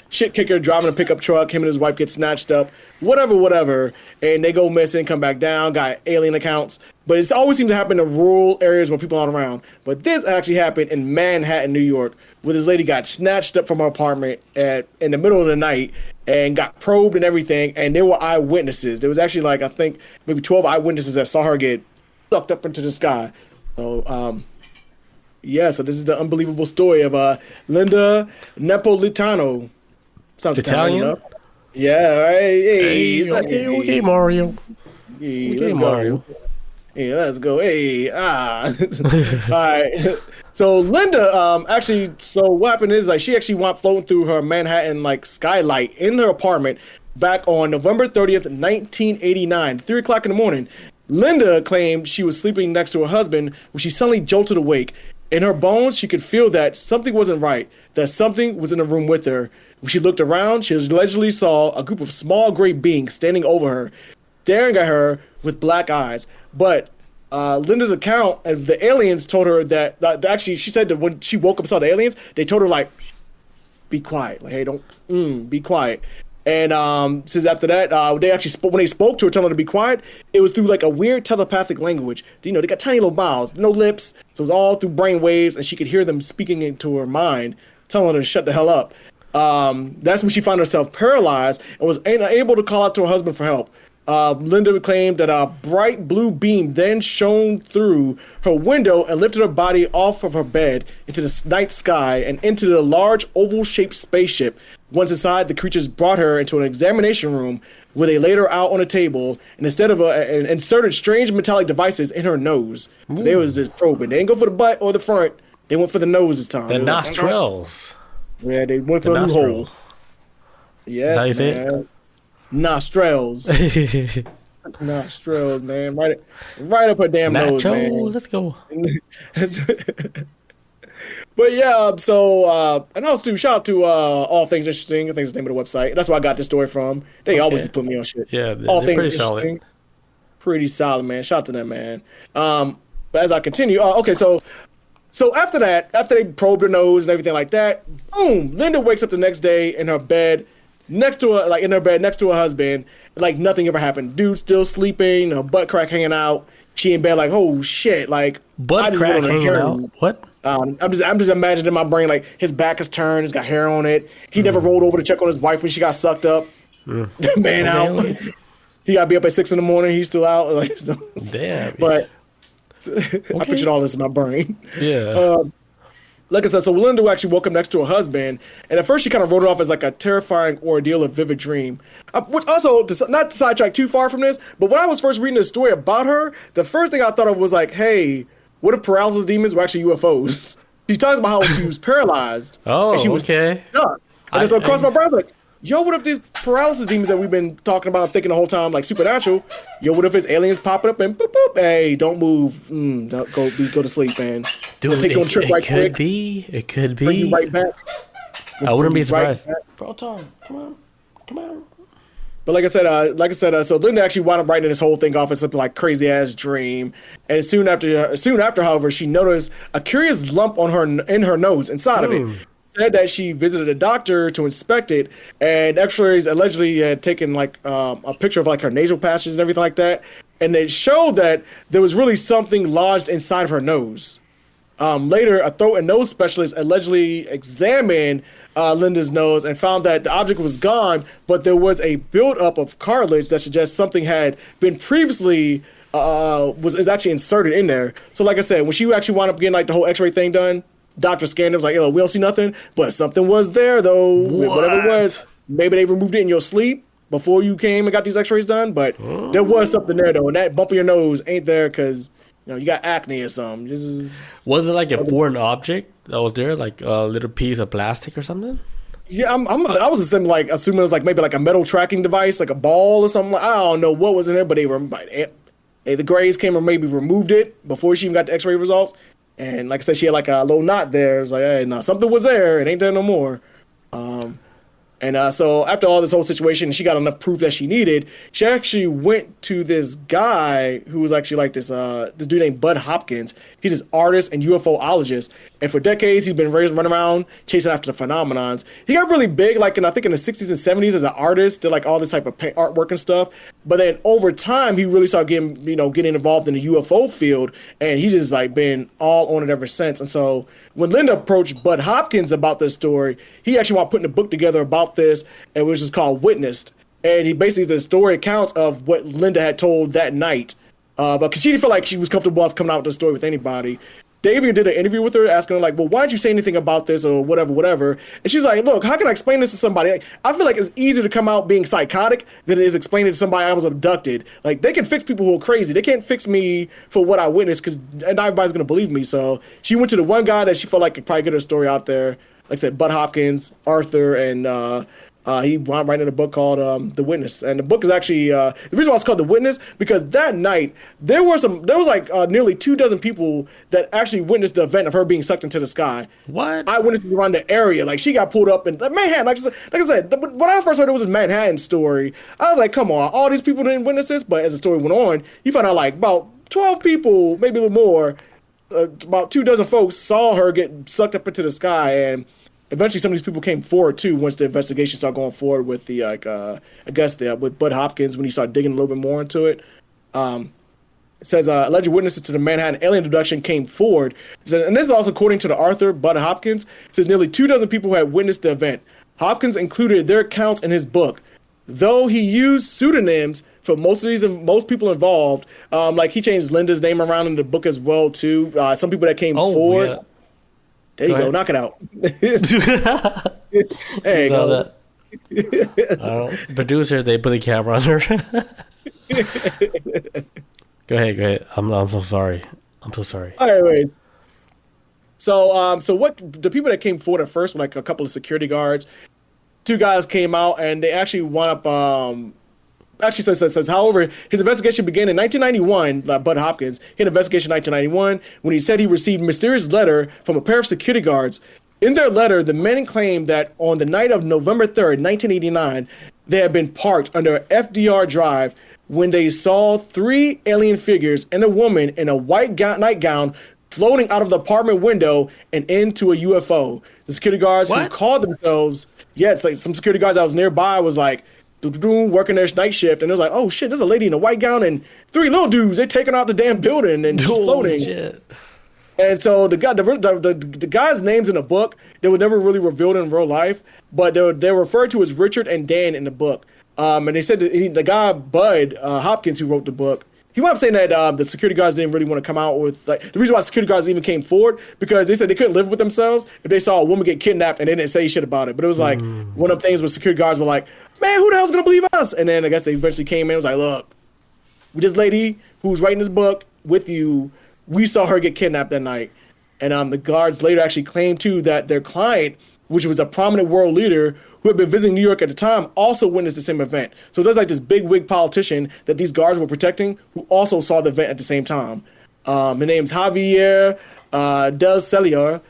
shit kicker driving a pickup truck. Him and his wife get snatched up, whatever, and they go missing, come back down, got alien accounts. But it always seems to happen in rural areas where people aren't around. But this actually happened in Manhattan, New York, where this lady got snatched up from her apartment in the middle of the night and got probed and everything. And there were eyewitnesses. There was actually like, I think maybe 12 eyewitnesses that saw her get sucked up into the sky. So, so this is the unbelievable story of Linda Napolitano. Sounds Italian enough. Yeah, right. Hey, okay, Mario. Okay, Mario. Yeah, let's go. Hey, All right. So Linda, actually, so what happened is like she actually went floating through her Manhattan like skylight in her apartment back on November 30th, 1989, 3 o'clock in the morning. Linda claimed she was sleeping next to her husband when she suddenly jolted awake. In her bones, she could feel that something wasn't right, that something was in the room with her. When she looked around, she allegedly saw a group of small gray beings standing over her, staring at her with black eyes. But Linda's account of the aliens told her that actually she said that when she woke up and saw the aliens, they told her like, be quiet, like hey, don't be quiet. And since after that, they actually when they spoke to her, telling her to be quiet, it was through like a weird telepathic language. You know, they got tiny little mouths, no lips, so it was all through brain waves, and she could hear them speaking into her mind, telling her to shut the hell up. That's when she found herself paralyzed and was unable to call out to her husband for help. Linda claimed that a bright blue beam then shone through her window and lifted her body off of her bed into the night sky and into the large oval-shaped spaceship. Once inside, the creatures brought her into an examination room where they laid her out on a table and instead of and inserted strange metallic devices in her nose. So they was just probing. They didn't go for the butt or the front. They went for the nose this time. The nostrils. Yeah, they went for the hole. Yes, is that how you man. Say it? Nostrils. Nostrils, man. Right up her damn nose, man. Let's go. But yeah, so and also shout out to All Things Interesting. I think it's the name of the website. That's where I got this story from. They always put me on shit. Yeah, All Things pretty Interesting. solid. Pretty solid, man. Shout out to them, man. But as I continue, okay, so after that, after they probed her nose and everything like that, boom, Linda wakes up the next day in her bed, next to her husband, like nothing ever happened. Dude still sleeping, her butt crack hanging out. She in bed like, oh shit, like butt crack hanging out. What? I'm just imagining in my brain like his back is turned, he's got hair on it. He never rolled over to check on his wife when she got sucked up. Man out. He got to be up at 6 a.m. He's still out. Like, so, damn. But I pictured all this in my brain. Yeah. Like I said, so Linda actually woke up next to her husband, and at first she kind of wrote it off as like a terrifying ordeal, a vivid dream. Which also, not to sidetrack too far from this, but when I was first reading this story about her, the first thing I thought of was like, hey, what if paralysis demons were actually UFOs? She talks about how she was paralyzed. And she was okay. stuck. And so across my brain, I was like, yo, what if these paralysis demons that we've been talking about, thinking the whole time, like supernatural? Yo, what if it's aliens popping up and boop, boop, hey, don't move, don't go to sleep, man. Dude, take you on a trip right quick. It could be. Bring you right back. I wouldn't be surprised. Right Proton, come on. But like I said, so Linda actually wound up writing this whole thing off as something like crazy ass dream. And soon after, however, she noticed a curious lump in her nose, inside of it. Said that she visited a doctor to inspect it, and X-rays allegedly had taken like a picture of like her nasal passages and everything like that, and it showed that there was really something lodged inside of her nose. Later, a throat and nose specialist allegedly examined Linda's nose and found that the object was gone, but there was a buildup of cartilage that suggests something had been previously is actually inserted in there. So like I said, when she actually wound up getting like the whole X-ray thing done, doctor scanned it, was like, yo, we don't see nothing, but something was there though. Whatever it was, maybe they removed it in your sleep before you came and got these X-rays done, but there was something there though, and that bump in your nose ain't there because you got acne or something. Was it like a foreign object that was there, like a little piece of plastic or something? Yeah, I was assuming it was like maybe like a metal tracking device, like a ball or something. I don't know what was in there, but the Grays came and maybe removed it before she even got the X-ray results. And like I said, she had like a little knot there. It's like, hey, no, something was there. It ain't there no more. So after all this whole situation, she got enough proof that she needed. She actually went to this guy who was actually like this dude named Bud Hopkins. He's this artist and UFOologist. And for decades, he's been running around chasing after the phenomenons. He got really big, like I think in the 60s and 70s as an artist, did like all this type of artwork and stuff. But then over time, he really started getting involved in the UFO field. And he just like been all on it ever since. And so when Linda approached Bud Hopkins about this story, he actually wanted putting a book together about this, and which is called Witnessed. And he basically the story accounts of what Linda had told that night. Because she didn't feel like she was comfortable enough coming out with the story with anybody. Davian did an interview with her asking her, like, well, why didn't you say anything about this or whatever, whatever? And she's like, look, how can I explain this to somebody? Like, I feel like it's easier to come out being psychotic than it is explaining to somebody I was abducted. Like, they can fix people who are crazy. They can't fix me for what I witnessed because not everybody's going to believe me. So she went to the one guy that she felt like could probably get her story out there. Like I said, Bud Hopkins, Arthur, and he wound writing a book called The Witness. And the book is actually, the reason why it's called The Witness, because that night, there was like nearly 24 people that actually witnessed the event of her being sucked into the sky. What? Eyewitnesses around the area. Like, she got pulled up in Manhattan. Like I said, when I first heard it was a Manhattan story, I was like, come on, all these people didn't witness this? But as the story went on, you found out like about 12 people, maybe a little more, about 24 folks saw her get sucked up into the sky. And eventually, some of these people came forward too once the investigation started going forward with the with Bud Hopkins when he started digging a little bit more into it. It says alleged witnesses to the Manhattan alien abduction came forward, and this is also according to the Arthur Bud Hopkins. It says nearly 24 people who had witnessed the event. Hopkins included their accounts in his book, though he used pseudonyms for most people involved. Like he changed Linda's name around in the book as well too. Some people that came forward. Yeah. There you go. Knock it out. There you go. Producer, they put the camera on her. Go ahead. I'm so sorry. Anyways, so what the people that came forward at first were like a couple of security guards. Two guys came out and they actually wound up. Actually says, however, his investigation began in 1991, Bud Hopkins. He had an investigation in 1991 when he said he received a mysterious letter from a pair of security guards. In their letter, the men claimed that on the night of November 3rd, 1989, they had been parked under FDR Drive when they saw 3 alien figures and a woman in a white nightgown floating out of the apartment window and into a UFO. The security guards who called themselves, it's like some security guards that was nearby was like, working their night shift, and it was like, oh shit, there's a lady in a white gown and 3 little dudes. They taking out the damn building and she's floating. Shit. And so the guy's names in the book, they were never really revealed in real life, but they're referred to as Richard and Dan in the book. And they said that the guy Bud Hopkins who wrote the book, he wound up saying that the security guards didn't really want to come out with, like, the reason why security guards even came forward, because they said they couldn't live with themselves if they saw a woman get kidnapped and they didn't say shit about it. But it was like, one of the things where security guards were like, man, who the hell's going to believe us? And then I guess they eventually came in and was like, look, this lady who's writing this book with you, we saw her get kidnapped that night. And the guards later actually claimed, too, that their client, which was a prominent world leader who had been visiting New York at the time, also witnessed the same event. So there's like this big wig politician that these guards were protecting who also saw the event at the same time. His name's Javier Del Cellier.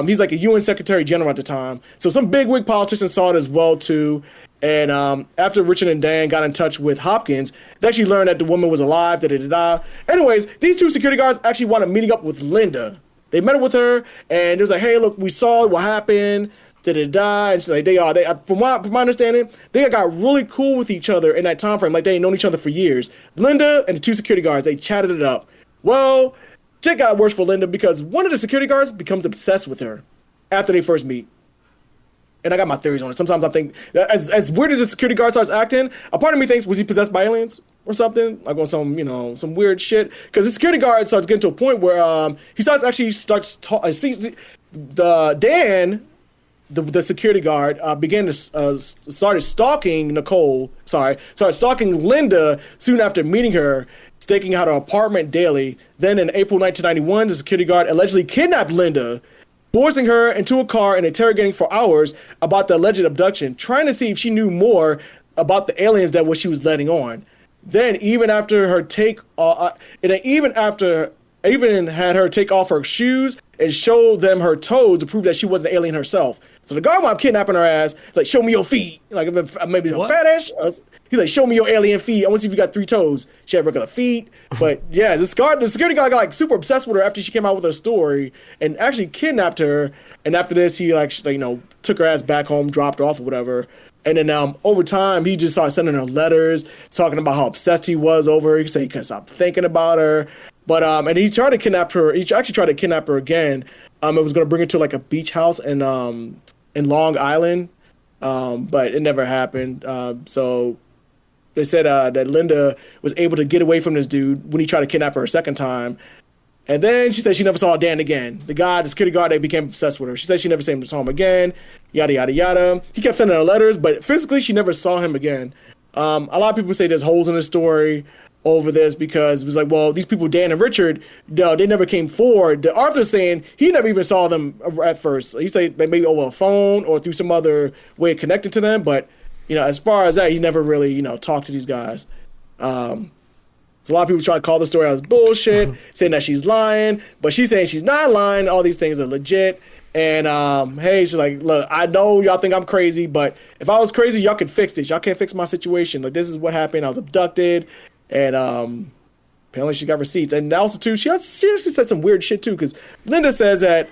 He's like a UN Secretary General at the time. So some big wig politicians saw it as well, too. And after Richard and Dan got in touch with Hopkins, they actually learned that the woman was alive. Anyways, these 2 security guards actually wound up meeting up with Linda. They met up with her, and it was like, hey, look, we saw what happened. And she's like, from my understanding, they got really cool with each other in that time frame. Like, they had known each other for years. Linda and the 2 security guards, they chatted it up. Well, shit got worse for Linda because one of the security guards becomes obsessed with her after they first meet. And I got my theories on it. Sometimes I think, as weird as the security guard starts acting, a part of me thinks, was he possessed by aliens or something? Like on some weird shit. Because the security guard starts getting to a point where he starts the security guard started stalking Linda soon after meeting her, staking out her apartment daily. Then in April 1991, the security guard allegedly kidnapped Linda, forcing her into a car and interrogating for hours about the alleged abduction, trying to see if she knew more about the aliens than what she was letting on. Then even after her even had her take off her shoes and show them her toes to prove that she wasn't an alien herself. So the guard wound up kidnapping her ass, like, show me your feet. Like, maybe a fat ass. He's like, show me your alien feet. I want to see if you got 3 toes. She had regular feet. But yeah, the security guard got like super obsessed with her after she came out with her story and actually kidnapped her. And after this, he took her ass back home, dropped her off or whatever. And then over time, he just started sending her letters, talking about how obsessed he was over her. He said he couldn't stop thinking about her. But and he tried to kidnap her. He actually tried to kidnap her again. It was going to bring her to like a beach house in Long Island, but it never happened. So they said that Linda was able to get away from this dude when he tried to kidnap her a second time. And then she said she never saw Dan again. The security guard, they became obsessed with her. She said she never saw him again, yada, yada, yada. He kept sending her letters, but physically she never saw him again. A lot of people say there's holes in the story over this because it was like, well, these people, Dan and Richard, they never came forward. Arthur's saying he never even saw them at first. He said maybe over a phone or through some other way of connecting to them. But, as far as that, he never really, talked to these guys. So a lot of people try to call the story out as bullshit, saying that she's lying, but she's saying she's not lying. All these things are legit. And hey, she's like, look, I know y'all think I'm crazy, but if I was crazy, y'all could fix this. Y'all can't fix my situation. Like, this is what happened. I was abducted, and apparently she got receipts. And also too, she actually said some weird shit too, because Linda says that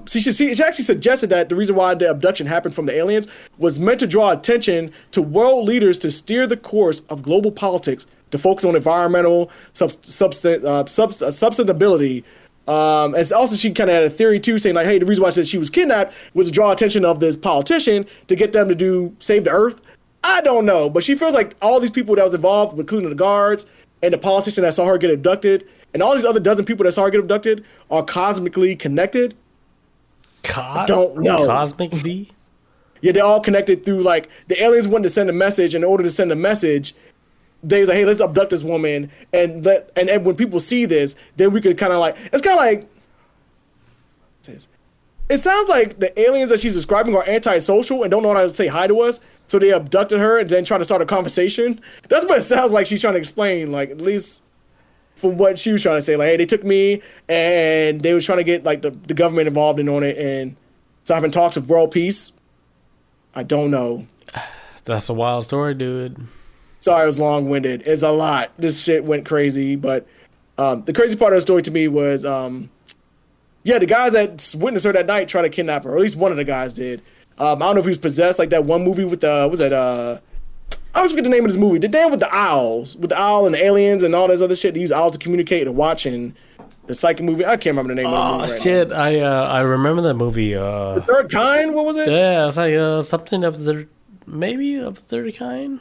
she actually suggested that the reason why the abduction happened from the aliens was meant to draw attention to world leaders to steer the course of global politics, to focus on environmental sustainability. And also she kind of had a theory too, saying like, hey, the reason why she was kidnapped was to draw attention of this politician to get them to save the earth. I don't know, but she feels like all these people that was involved, including the guards and the politician that saw her get abducted, and all these other dozen people that saw her get abducted, are cosmically connected. I don't know. Cosmically? Yeah, they're all connected through, like, the aliens wanted to send a message. In order to send a message, they was like, hey, let's abduct this woman, and when people see this, then we could kind of like, it's kind of like, it sounds like the aliens that she's describing are antisocial and don't know how to say hi to us, so they abducted her and then try to start a conversation. That's what it sounds like she's trying to explain, like, at least from what she was trying to say. Like, hey, they took me, and they was trying to get, like, the government involved in on it, and so having talks of world peace. I don't know. That's a wild story, dude. Sorry, it was long-winded. It's a lot. This shit went crazy, but the crazy part of the story to me was, the guys that witnessed her that night tried to kidnap her, or at least one of the guys did. I don't know if he was possessed, like that one movie with I always forget the name of this movie. The damn with the owls, with the owl and the aliens and all this other shit. They use owls to communicate and watch, and the psychic movie. I can't remember the name of the movie. Oh shit! I remember that movie. The Third Kind. What was it? Yeah, it's like something of the third kind.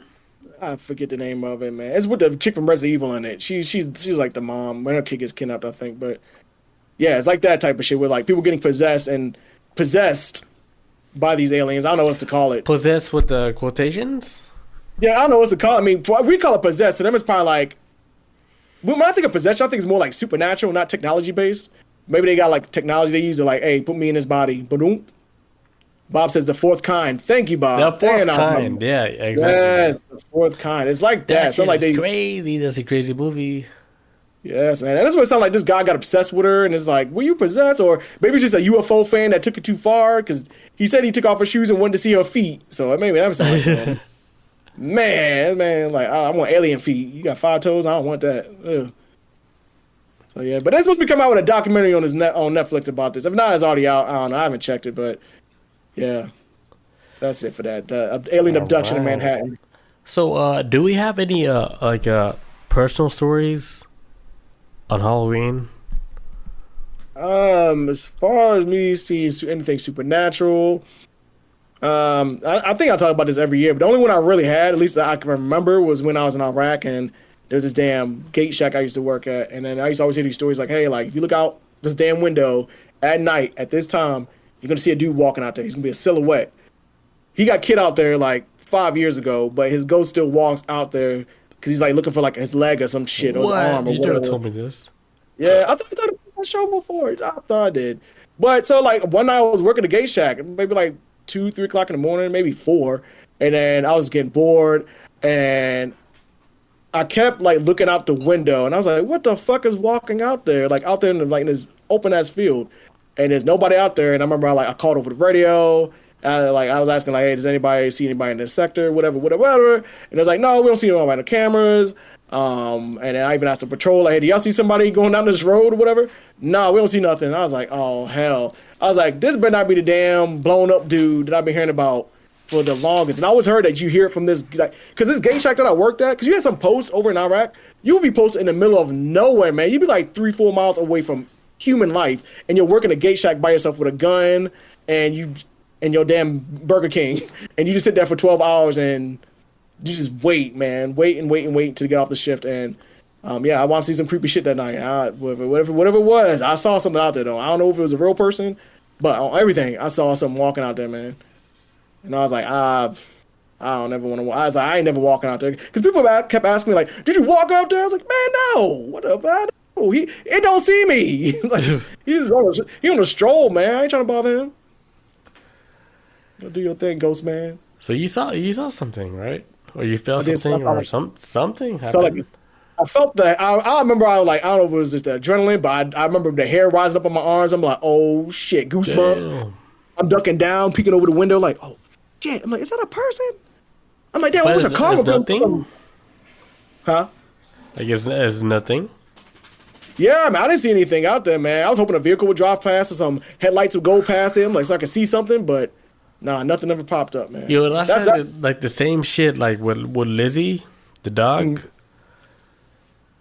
I forget the name of it, man. It's with the chick from Resident Evil in it. She's like the mom when her kid gets kidnapped, I think. But yeah, it's like that type of shit where like people getting possessed by these aliens. I don't know what to call it. Possessed with the quotations? Yeah, I don't know what to call it. I mean, we call it possessed. So them it's probably like, when I think of possession, I think it's more like supernatural, not technology based. Maybe they got like technology they use to like, hey, put me in this body. Boom. Bob says the fourth kind. Thank you, Bob. The fourth kind. Yeah, exactly. Yes, the fourth kind. It's like that. That's like crazy. That's a crazy movie. Yes, man. And that's what it sounds like. This guy got obsessed with her, and it's like, were you possessed? Or maybe just a UFO fan that took it too far, because he said he took off her shoes and wanted to see her feet. So maybe that was something. man, like, I want alien feet. You got 5 toes? I don't want that. Ugh. So yeah, but they're supposed to be coming out with a documentary on Netflix about this. If not, it's already out. I don't know. I haven't checked it, but yeah, that's it for that. Alien abduction in Manhattan. So, do we have any personal stories on Halloween? As far as me seeing anything supernatural, I think I talk about this every year, but the only one I really had, at least that I can remember, was when I was in Iraq, and there was this damn gate shack I used to work at, and then I used to always hear these stories like, hey, like, if you look out this damn window at night at this time, you're gonna see a dude walking out there. He's gonna be a silhouette. He got kid out there like 5 years ago, but his ghost still walks out there because he's like looking for like his leg or some shit or his arm or whatever. You never told me this. Yeah, I thought it was a show before. I thought I did. But so like one night I was working the gate shack, maybe like 2-3 o'clock in the morning, maybe 4, and then I was getting bored, and I kept like looking out the window, and I was like, what the fuck is walking out there? Like out there in this open ass field. And there's nobody out there. And I remember I called over the radio. I was asking like, hey, does anybody see anybody in this sector? Whatever. And it was like, no, we don't see nobody on the cameras. And then I even asked the patrol, like, hey, do y'all see somebody going down this road or whatever? No, we don't see nothing. And I was like, oh hell. I was like, this better not be the damn blown up dude that I've been hearing about for the longest. And I always heard that you hear it from this, like, because this gate shack that I worked at, because you had some posts over in Iraq, you would be posted in the middle of nowhere, man. You'd be like 3-4 miles away from human life, and you're working a gate shack by yourself with a gun and your damn Burger King, and you just sit there for 12 hours and you just wait, man, wait to get off the shift. And Yeah, I want to see some creepy shit that night. Whatever it was, I saw something out there though. I don't know if it was a real person, but on everything, I saw something walking out there, man. And I was like, I don't ever want to. I was like, I ain't never walking out there because people kept asking me like, "Did you walk out there?" I was like, "Man, no. What up? It don't see me. Like he on a stroll, man. I ain't trying to bother him. Go do your thing, ghost man." So you saw something, right? Or you felt I did. something, or something So like, happened? I felt that. I remember. I was like, I don't know if it was just the adrenaline, but I remember the hair rising up on my arms. I'm like, oh shit, goosebumps. Damn. I'm ducking down, peeking over the window, like, oh shit. I'm like, is that a person? I'm like, damn, I But wish a car it's would build nothing. something. Huh? I guess it's nothing. Yeah, man, I didn't see anything out there, man. I was hoping a vehicle would drive past or some headlights would go past him, like so I could see something, but nah, nothing ever popped up, man. Yo, that's like the same shit. Like with Lizzie, the dog. Mm.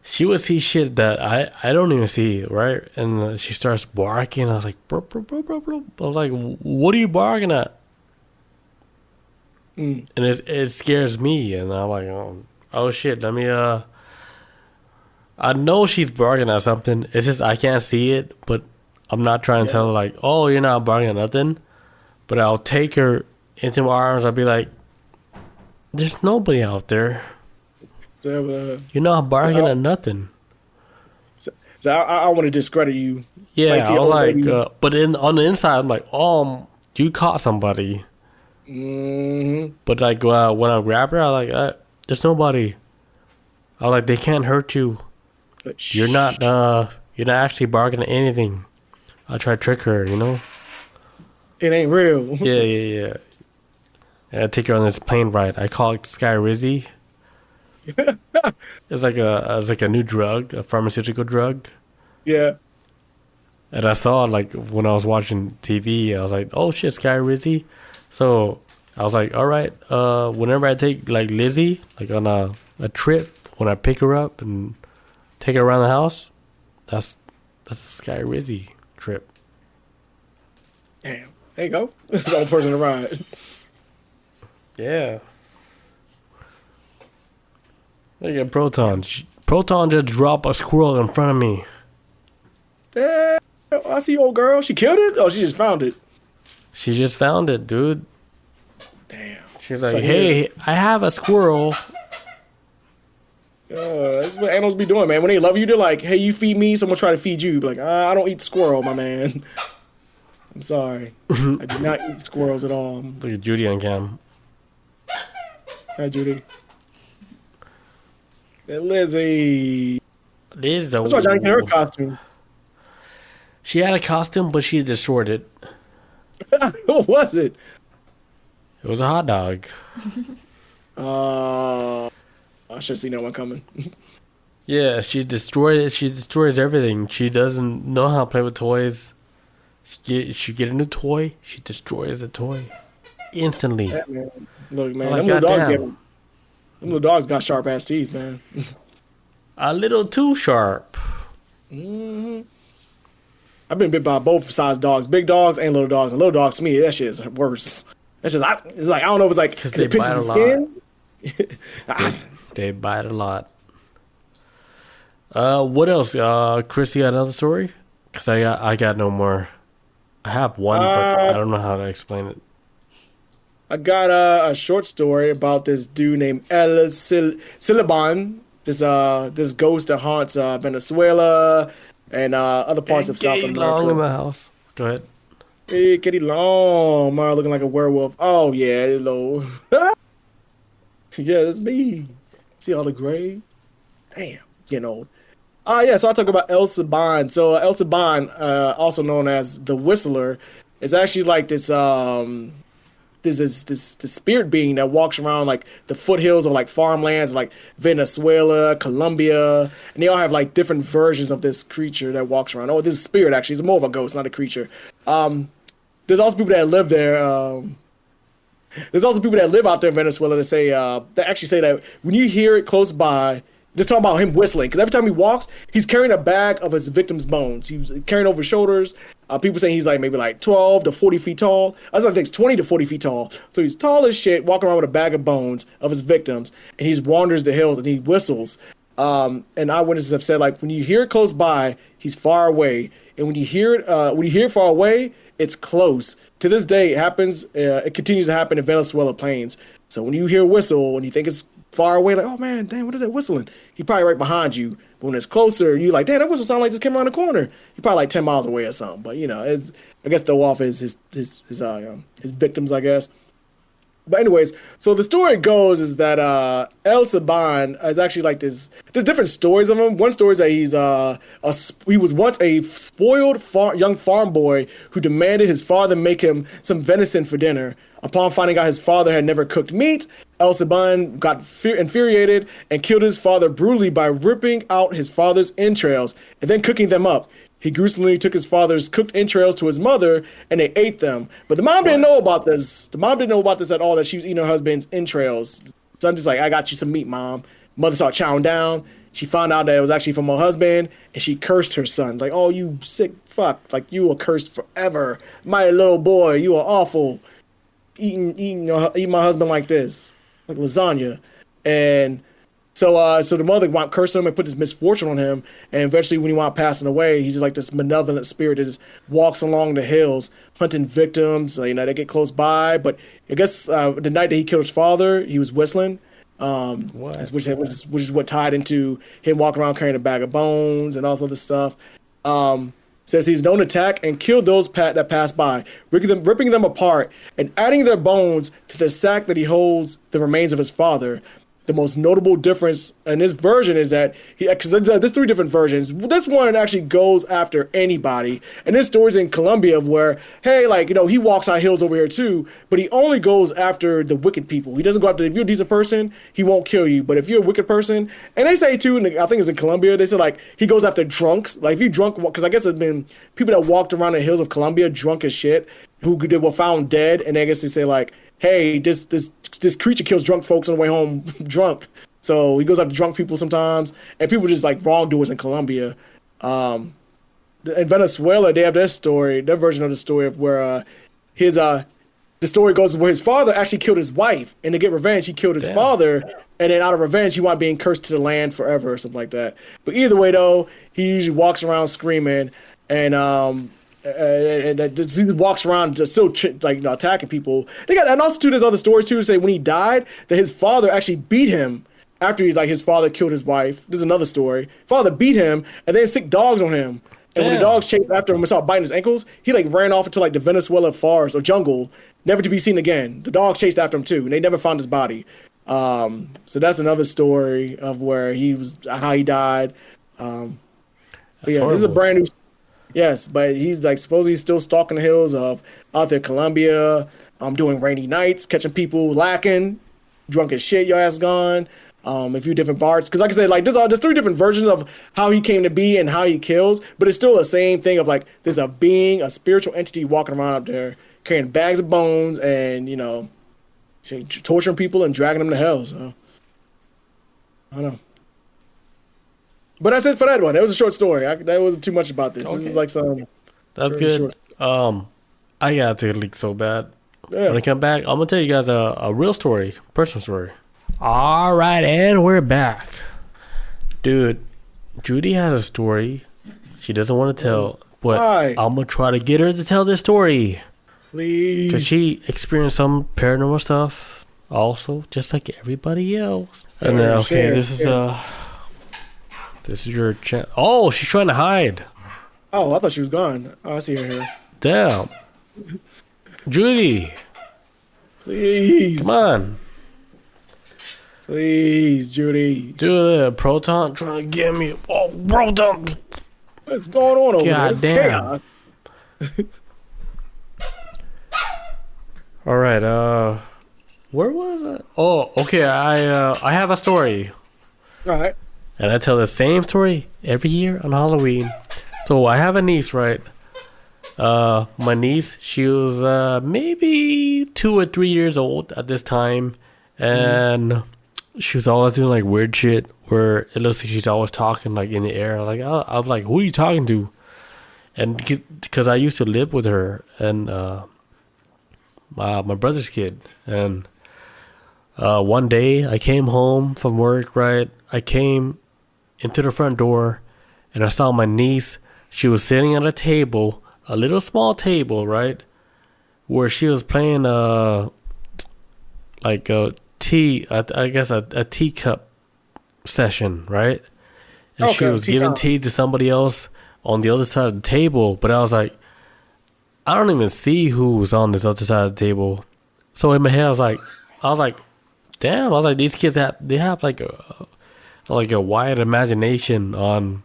She would see shit that I don't even see, right? And she starts barking. I was like, bro, bro, bro, bro, bro. I was like, what are you barking at? Mm. And it scares me. And I'm like, oh shit, let me I know she's barking at something. It's just I can't see it, but I'm not trying to tell her like, oh, you're not barking at nothing. But I'll take her into my arms. I'll be like, there's nobody out there. So, You're not barking at nothing. so I want to discredit you. Yeah, Like, see, I was oh, like, maybe- but on the inside, I'm like, oh, you caught somebody. Mhm. But like when I grab her, I like, there's nobody. I was like, they can't hurt you. But You're not actually barking at anything. I try to trick her, you know. It ain't real. Yeah. And I take her on this plane ride. I call it Sky Rizzy. It's like a new drug, a pharmaceutical drug. Yeah. And I saw it like when I was watching TV. I was like, oh shit, Sky Rizzy. So I was like, all right. Whenever I take like Lizzie, like on a trip, when I pick her up and take her around the house, that's a Sky Rizzy trip. Damn. There you go. This is the only person to ride. Yeah. Look at Proton. Proton just dropped a squirrel in front of me. Yeah. I see old girl. She killed it? Oh, she just found it. She just found it, dude. Damn. She's like, hey, I have a squirrel. That's what animals be doing, man. When they love you, they're like, hey, you feed me, someone try to feed you. Be like, I don't eat squirrel, my man. I'm sorry. I do not eat squirrels at all. Look at Judy on cam. Hi, Judy. And Lizzie. Lizzo. That's why Johnny got her costume. She had a costume, but she destroyed it. What was it? It was a hot dog. I should have seen that one coming. Yeah, she destroyed it. She destroys everything. She doesn't know how to play with toys. She get a new toy, she destroys the toy instantly. Yeah, man. Look, man, Like, them little dogs got sharp ass teeth, man. A little too sharp. Hmm. I've been bit by both size dogs, big dogs and little dogs. And little dogs to me, that shit is worse. That's just, it's like I don't know if it's like Because they they bite a lot. They bite a lot. What else? Chris, you got another story? Because I got no more. I have one, but I don't know how to explain it. I got a short story about this dude named El Siliban. This ghost that haunts Venezuela and other parts of South America. Long in the house. Go ahead. Hey, Kitty Long, Mara looking like a werewolf. Oh yeah, hello. Yeah, that's me. See all the gray? Damn, getting old. Yeah, so I'll talk about El Saban. So El Saban, also known as the Whistler, is actually like this this spirit being that walks around like the foothills of like farmlands like Venezuela, Colombia, and they all have like different versions of this creature that walks around. Oh, this is spirit actually. It's more of a ghost, not a creature. There's also people that live there. There's also people that live out there in Venezuela that say that actually say that when you hear it close by, just talking about him whistling, because every time he walks, he's carrying a bag of his victim's bones. He's carrying over his shoulders. People saying he's like maybe like 12 to 40 feet tall. I think it's 20 to 40 feet tall. So he's tall as shit, walking around with a bag of bones of his victims, and he wanders the hills and he whistles. And eyewitnesses have said like when you hear it close by, he's far away, and when you hear it far away, it's close. To this day, it happens. It continues to happen in Venezuela plains. So when you hear a whistle and you think it's far away, like, oh man, damn, what is that whistling? He's probably right behind you. But when it's closer, you like, damn, that whistle sound like just came around the corner. He's probably like 10 miles away or something. But it's I guess throw off his victims, I guess. But anyways, so the story goes is that El Saban is actually like this. There's different stories of him. One story is that he was once a spoiled young farm boy who demanded his father make him some venison for dinner. Upon finding out his father had never cooked meat, El Saban got infuriated and killed his father brutally by ripping out his father's entrails and then cooking them up. He gruesomely took his father's cooked entrails to his mother, and they ate them. But the mom didn't know about this. The mom didn't know about this at all, that she was eating her husband's entrails. So I'm just like, I got you some meat, Mom. Mother started chowing down. She found out that it was actually from her husband, and she cursed her son. Like, oh, you sick fuck. Like, you are cursed forever. My little boy, you are awful. Eating my husband like this. Like lasagna. And so the mother wound cursed him and put this misfortune on him, and eventually when he wound passing away, he's just like this malevolent spirit that just walks along the hills hunting victims. They get close by, but I guess the night that he killed his father, he was whistling, which is what tied into him walking around carrying a bag of bones and all this other stuff. Says he's known to attack and kill those that pass by, ripping them apart and adding their bones to the sack that he holds the remains of his father. The most notable difference in this version is that because there's three different versions. This one actually goes after anybody, and this story's in Colombia of where, hey, he walks our hills over here too, but he only goes after the wicked people. He doesn't go after, if you're a decent person, he won't kill you, but if you're a wicked person, and they say too, and I think it's in Colombia, they say he goes after drunks. Like if you drunk, because I guess it's been people that walked around the hills of Colombia drunk as shit who were found dead, and I guess they say hey, this creature kills drunk folks on the way home drunk. So he goes after drunk people sometimes, and people just wrongdoers in Colombia. In Venezuela, they have their version of the story of where the story goes where his father actually killed his wife, and to get revenge, he killed his father, and then out of revenge, he wound up being cursed to the land forever or something like that. But either way, though, he usually walks around screaming, and he walks around just still attacking people. And also too, there's other stories too to say when he died that his father actually beat him after his father killed his wife. There's another story. Father beat him and then sick dogs on him. And when the dogs chased after him and started biting his ankles, he ran off into the Venezuela forest or jungle, never to be seen again. The dogs chased after him too, and they never found his body. So that's another story of where how he died. This is a brand new. Yes, but he's supposedly still stalking the hills of out there, Colombia. Doing rainy nights, catching people lacking, drunk as shit. Your ass gone. A few different parts, because like I said, there's three different versions of how he came to be and how he kills, but it's still the same thing of there's a being, a spiritual entity walking around up there carrying bags of bones and torturing people and dragging them to hell. So I don't know. But that's it for that one. That was a short story. That wasn't too much about this. Okay. This is some. That's good. Short. I got to take a leak so bad. Yeah. When I come back, I'm gonna tell you guys a real story, personal story. All right, and we're back, dude. Judy has a story she doesn't want to tell, but I'm gonna try to get her to tell this story, please, because she experienced some paranormal stuff, also, just like everybody else. And this is your chance. Oh, she's trying to hide. Oh, I thought she was gone. Oh, I see her here. Damn. Judy. Please. Come on. Please, Judy. Do the proton trying to get me. Oh, proton. What's going on over there? God damn. All right. Where was it? Oh, okay. I have a story. All right. And I tell the same story every year on Halloween. So I have a niece, right? My niece, she was maybe 2 or 3 years old at this time. And she was always doing weird shit where it looks like she's always talking in the air. I'm like, who are you talking to? And because I used to live with her and my brother's kid. And one day I came home from work, right? I came into the front door, and I saw my niece. She was sitting at a table, a little small table, right, where she was playing like a tea, I guess a teacup session, right? And she was giving tea to somebody else on the other side of the table. But I was like, I don't even see who's on this other side of the table. So in my head, I was like, damn. I was like, these kids have like a wide imagination on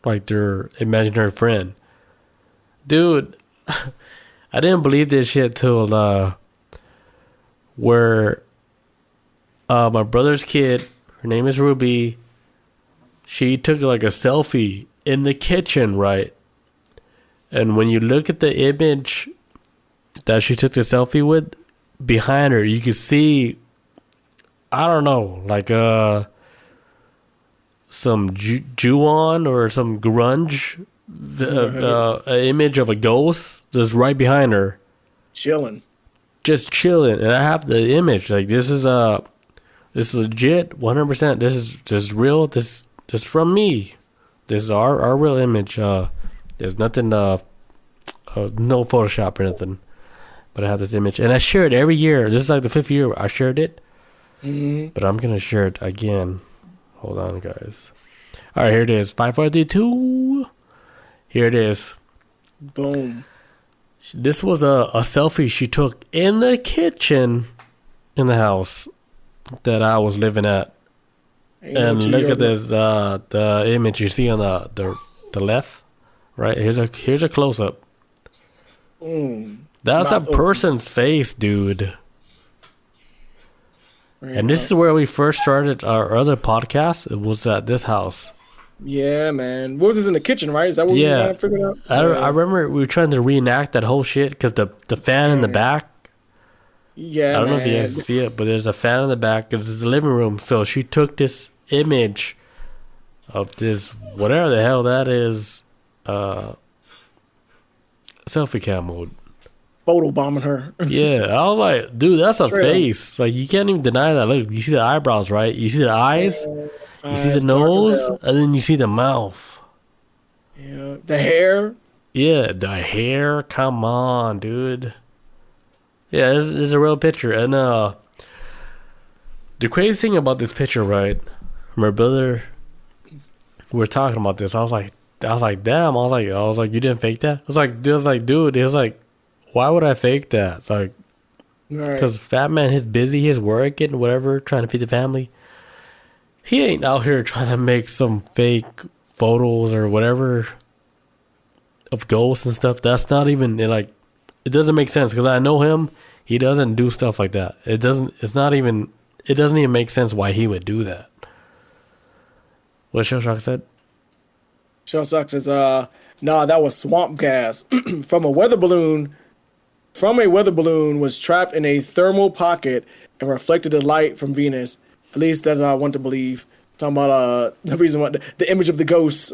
like their imaginary friend, dude. I didn't believe this shit till where my brother's kid, her name is Ruby, she took like a selfie in the kitchen, right? And when you look at the image that she took the selfie with, behind her, you could see, I don't know, like some Ju-on or some grunge image of a ghost just right behind her. Just chilling. And I have the image. Like, this is legit, 100%. This is real. This is from me. This is our real image. There's nothing, no Photoshop or nothing. But I have this image. And I share it every year. This is like the 5th year I shared it. Mm-hmm. But I'm going to share it again. Hold on, guys. All right, here it is. 5, 4, 3, 2. Here it is. Boom. This was a selfie she took in the kitchen in the house that I was living at. And look at this, the image you see on the left, right? Here's a close up. That's a person's face, dude. And this is where we first started our other podcast. It was at this house. Yeah, man. What was this in the kitchen, right? Is that what we were figuring out? I remember we were trying to reenact that whole shit because the fan in the back. Yeah, I don't know if you guys see it, but there's a fan in the back because it's the living room. So she took this image of this, whatever the hell that is, selfie cam mode. Photo bombing her. Yeah, I was like, dude, that's a face. Like, you can't even deny that. Look, you see the eyebrows, right? You see the eyes, you see the nose, and then you see the mouth. Yeah, the hair. Yeah, the hair. Come on, dude. Yeah, this is a real picture. And the crazy thing about this picture, right? My brother, we were talking about this. I was like, damn. I was like, you didn't fake that? I was like, dude. He was like, why would I fake that? Like, because Fat Man, he's busy, he's working, whatever, trying to feed the family. He ain't out here trying to make some fake photos or whatever of ghosts and stuff. That's not even, like, it doesn't make sense because I know him. He doesn't do stuff like that. It doesn't even make sense why he would do that. What Shell Shock said? Shell Shock says, nah, that was swamp gas from a weather balloon. Was trapped in a thermal pocket and reflected the light from Venus. At least that's how I want to believe. Talking about the reason why the image of the ghost.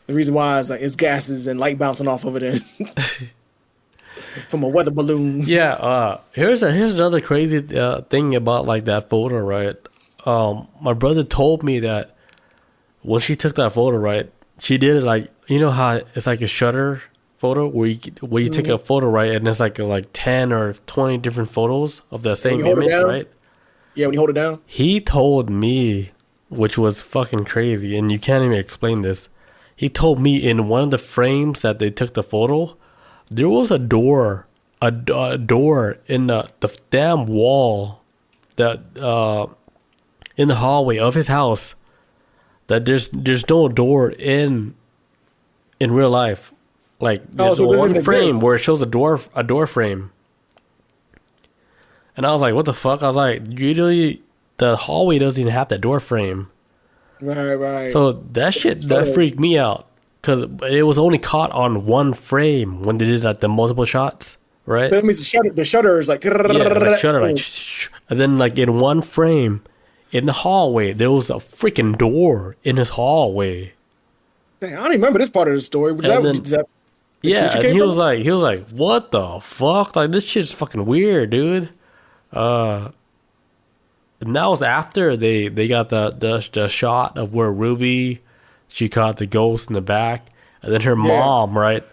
The reason why is like it's gases and light bouncing off of it from a weather balloon. Yeah. Here's another crazy thing about like that photo, right? My brother told me that when she took that photo, right, she did it like, you know how it's like a shutter photo where you take a photo, right, and there's like 10 or 20 different photos of the same image, right? Yeah, when you hold it down. He told me, which was fucking crazy, and you can't even explain this. He told me in one of the frames that they took the photo, there was a door in the damn wall that in the hallway of his house. That there's no door in real life. Like there's one frame where it shows a door frame. And I was like, what the fuck? I was like, usually the hallway doesn't even have that door frame. Right. So that shit that freaked me out because it was only caught on one frame when they did like the multiple shots, right? That means the shutter is like shutter, like, and then like in one frame. In the hallway, there was a freaking door in his hallway. Man, I don't even remember this part of the story. And he was like, what the fuck? Like, this shit's fucking weird, dude. And that was after they got the shot of where Ruby, she caught the ghost in the back, and then her mom, right?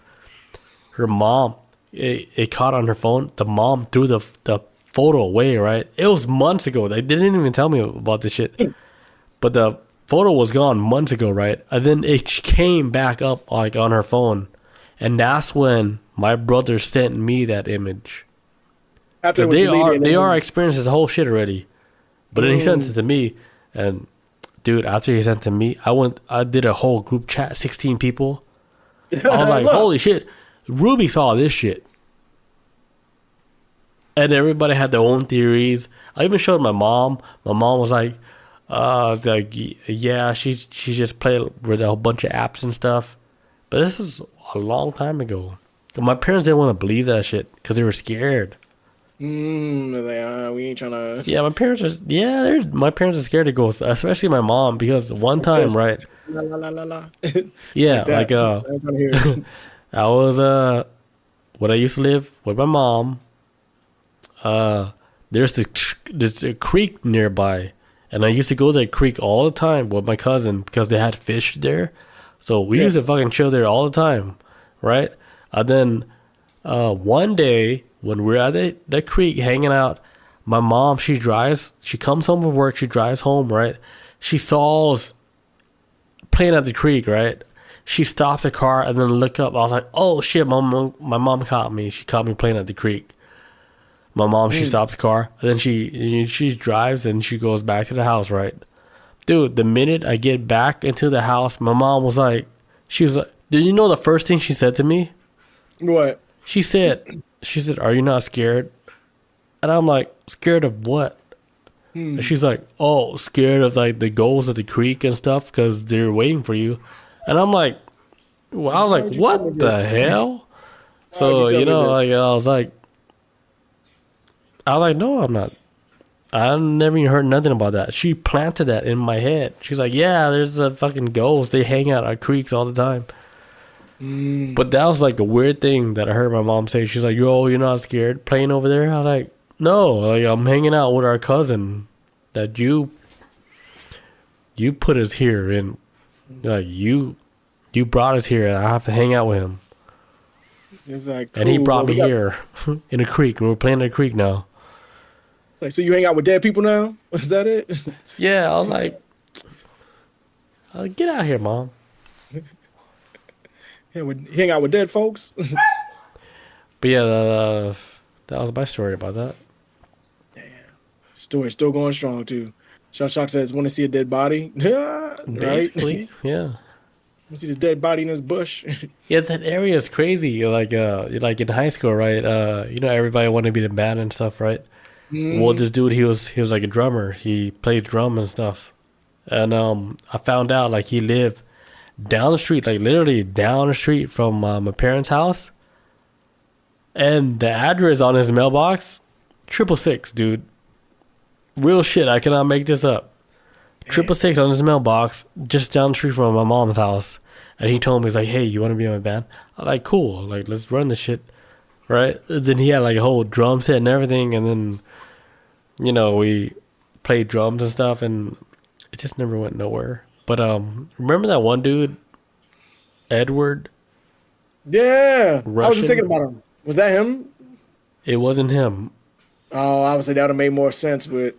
Her mom, it caught on her phone. The mom threw the photo away, right? It was months ago. They didn't even tell me about this shit, but the photo was gone months ago, right? And then it came back up like on her phone, and that's when my brother sent me that image. Because they are experiencing this whole shit already. But then he sent it to me, and dude, after he sent it to me, I did a whole group chat, 16 people. I was like, holy shit, Ruby saw this shit. And everybody had their own theories. I even showed my mom. My mom was like, yeah, she just played with a bunch of apps and stuff. But this is a long time ago. And my parents didn't want to believe that shit because they were scared. We ain't trying to. Yeah, my parents are scared of ghosts, especially my mom, because one time, right? Yeah, like I was when I used to live with my mom. There's this a creek nearby, and I used to go to that creek all the time with my cousin because they had fish there. So we used to fucking chill there all the time, right? And then one day when we're at the creek hanging out, my mom, she comes home from work, she drives home, right? She saw us playing at the creek, right? She stopped the car and then looked up. I was like, oh shit, my mom caught me. She caught me playing at the creek. My mom, she stops the car, and then she drives and she goes back to the house, right? Dude, the minute I get back into the house, my mom was like, did you know the first thing she said to me? What? She said, are you not scared? And I'm like, scared of what? And she's like, oh, scared of like the ghosts at the creek and stuff because they're waiting for you. And I'm like, well, I was like, what the hell? So, like I was like, no, I'm not. I never even heard nothing about that. She planted that in my head. She's like, yeah, there's a fucking ghost. They hang out at creeks all the time. But that was like a weird thing that I heard my mom say. She's like, yo, you're not scared playing over there? I was like, no, like I'm hanging out with our cousin that you put us here, and like you brought us here, and I have to hang out with him. It's like, cool. And he brought me here in a creek, and we're playing in a creek now. It's like, so you hang out with dead people now? Is that it? Yeah, I was like, get out of here, Mom. Yeah, hang out with dead folks. But yeah, that was my story about that. Damn. Story still going strong too. Shock says, want to see a dead body? Basically, right? Yeah. Want to see this dead body in this bush? Yeah, that area is crazy. Like in high school, right? Everybody wanted to be the band and stuff, right? Well, this dude, he was like a drummer. He played drum and stuff. And I found out like he lived down the street, like literally down the street from my parents' house. And the address on his mailbox, 666, dude. Real shit, I cannot make this up. 666 on his mailbox, just down the street from my mom's house. And he told me, he's like, hey, you want to be in my band? I was like, cool, like, let's run this shit. Right? Then he had like a whole drum set and everything. And then, we played drums and stuff. And it just never went nowhere. But remember that one dude, Edward? Yeah. Russian? I was just thinking about him. Was that him? It wasn't him. Oh, obviously that would have made more sense, but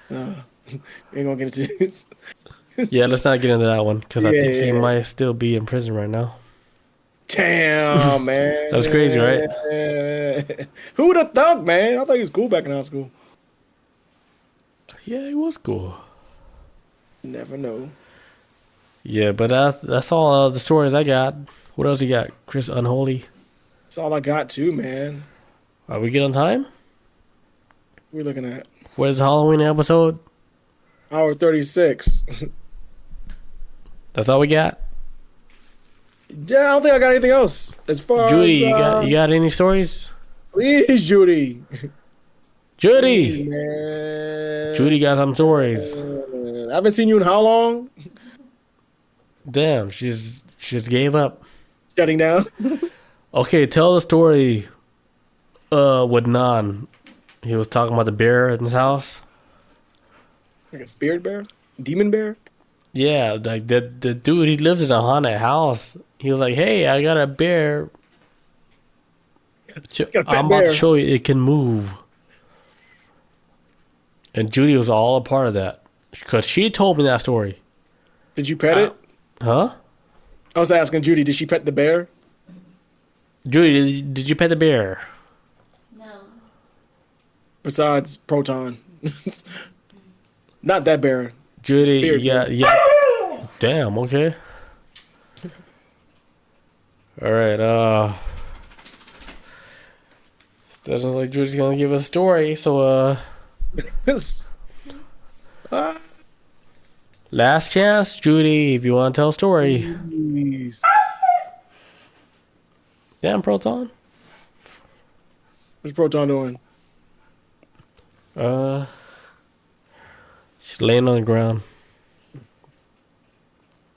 we ain't gonna get into this. Yeah, let's not get into that one because I think he might still be in prison right now. Damn, man. That's crazy, right? Who would have thought, man? I thought he was cool back in high school. Yeah, he was cool. Never know. Yeah, but that's all the stories I got. What else you got, Chris Unholy? That's all I got too, man. Are we good on time? We're looking at Where's the Halloween episode? hour 36. That's all we got. Yeah, I don't think I got anything else. As far Judy, as you got any stories? Please, Judy. Judy, Please, man. Judy got some stories. I haven't seen you in how long? Damn, she just gave up. Shutting down. Okay, tell the story with Nan He was talking about the bear in his house. Like a spirit bear, demon bear. Yeah, like the dude, he lives in a haunted house. He was like, "Hey, I got a bear. Got a pet I'm about to bear. show you it can move." And Judy was all a part of that because she told me that story. Did you pet it? Huh? I was asking Judy, did she pet the bear? Judy, did you pet the bear? No. Besides Proton, not that bear. Judy, Spirit yeah, bear. yeah. Damn, okay. All right, doesn't look like Judy's gonna give us a story, so Ah, last chance, Judy, if you want to tell a story. jeez. Damn, Proton. What's Proton doing? She's laying on the ground.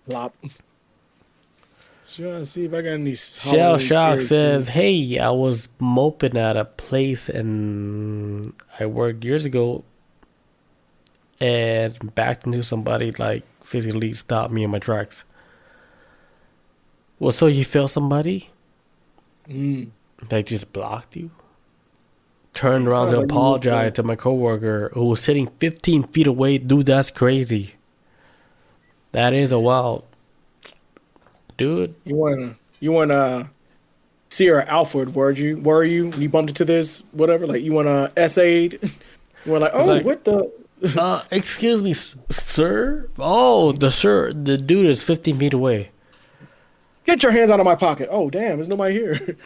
Lop. Trying to see if I got any. Shell Halloween Shock scary says, things. "Hey, I was moping at a place and I worked years ago and backed into somebody like physically stopped me in my tracks." Well, so you felt somebody that just blocked you? Turned around Sounds to like you apologize to my coworker who was sitting 15 feet away. Dude, that's crazy. That is a wild. Dude, You wanna see her Alfred? Were you when you bumped into this? Whatever. Like you wanna essayed? You were like, oh, like- what the? excuse me, sir? Oh, the dude is 15 feet away. Get your hands out of my pocket. Oh, damn, there's nobody here.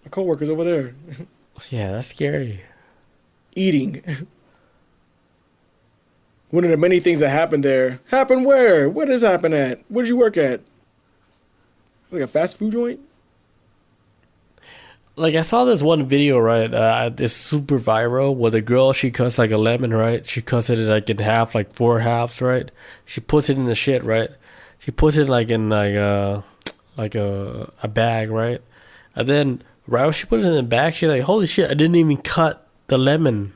My coworker's over there Yeah, that's scary. eating. One of the many things that happened there. Happened where? Where does this happen at? Where did you work at? Like a fast food joint? Like, I saw this one video, right? It's super viral where the girl, she cuts like a lemon, right? She cuts it like in half, like 4 halves, right? She puts it in the shit, right? She puts it like in like a bag, right? And then right when she put it in the bag, she's like, "Holy shit! I didn't even cut the lemon."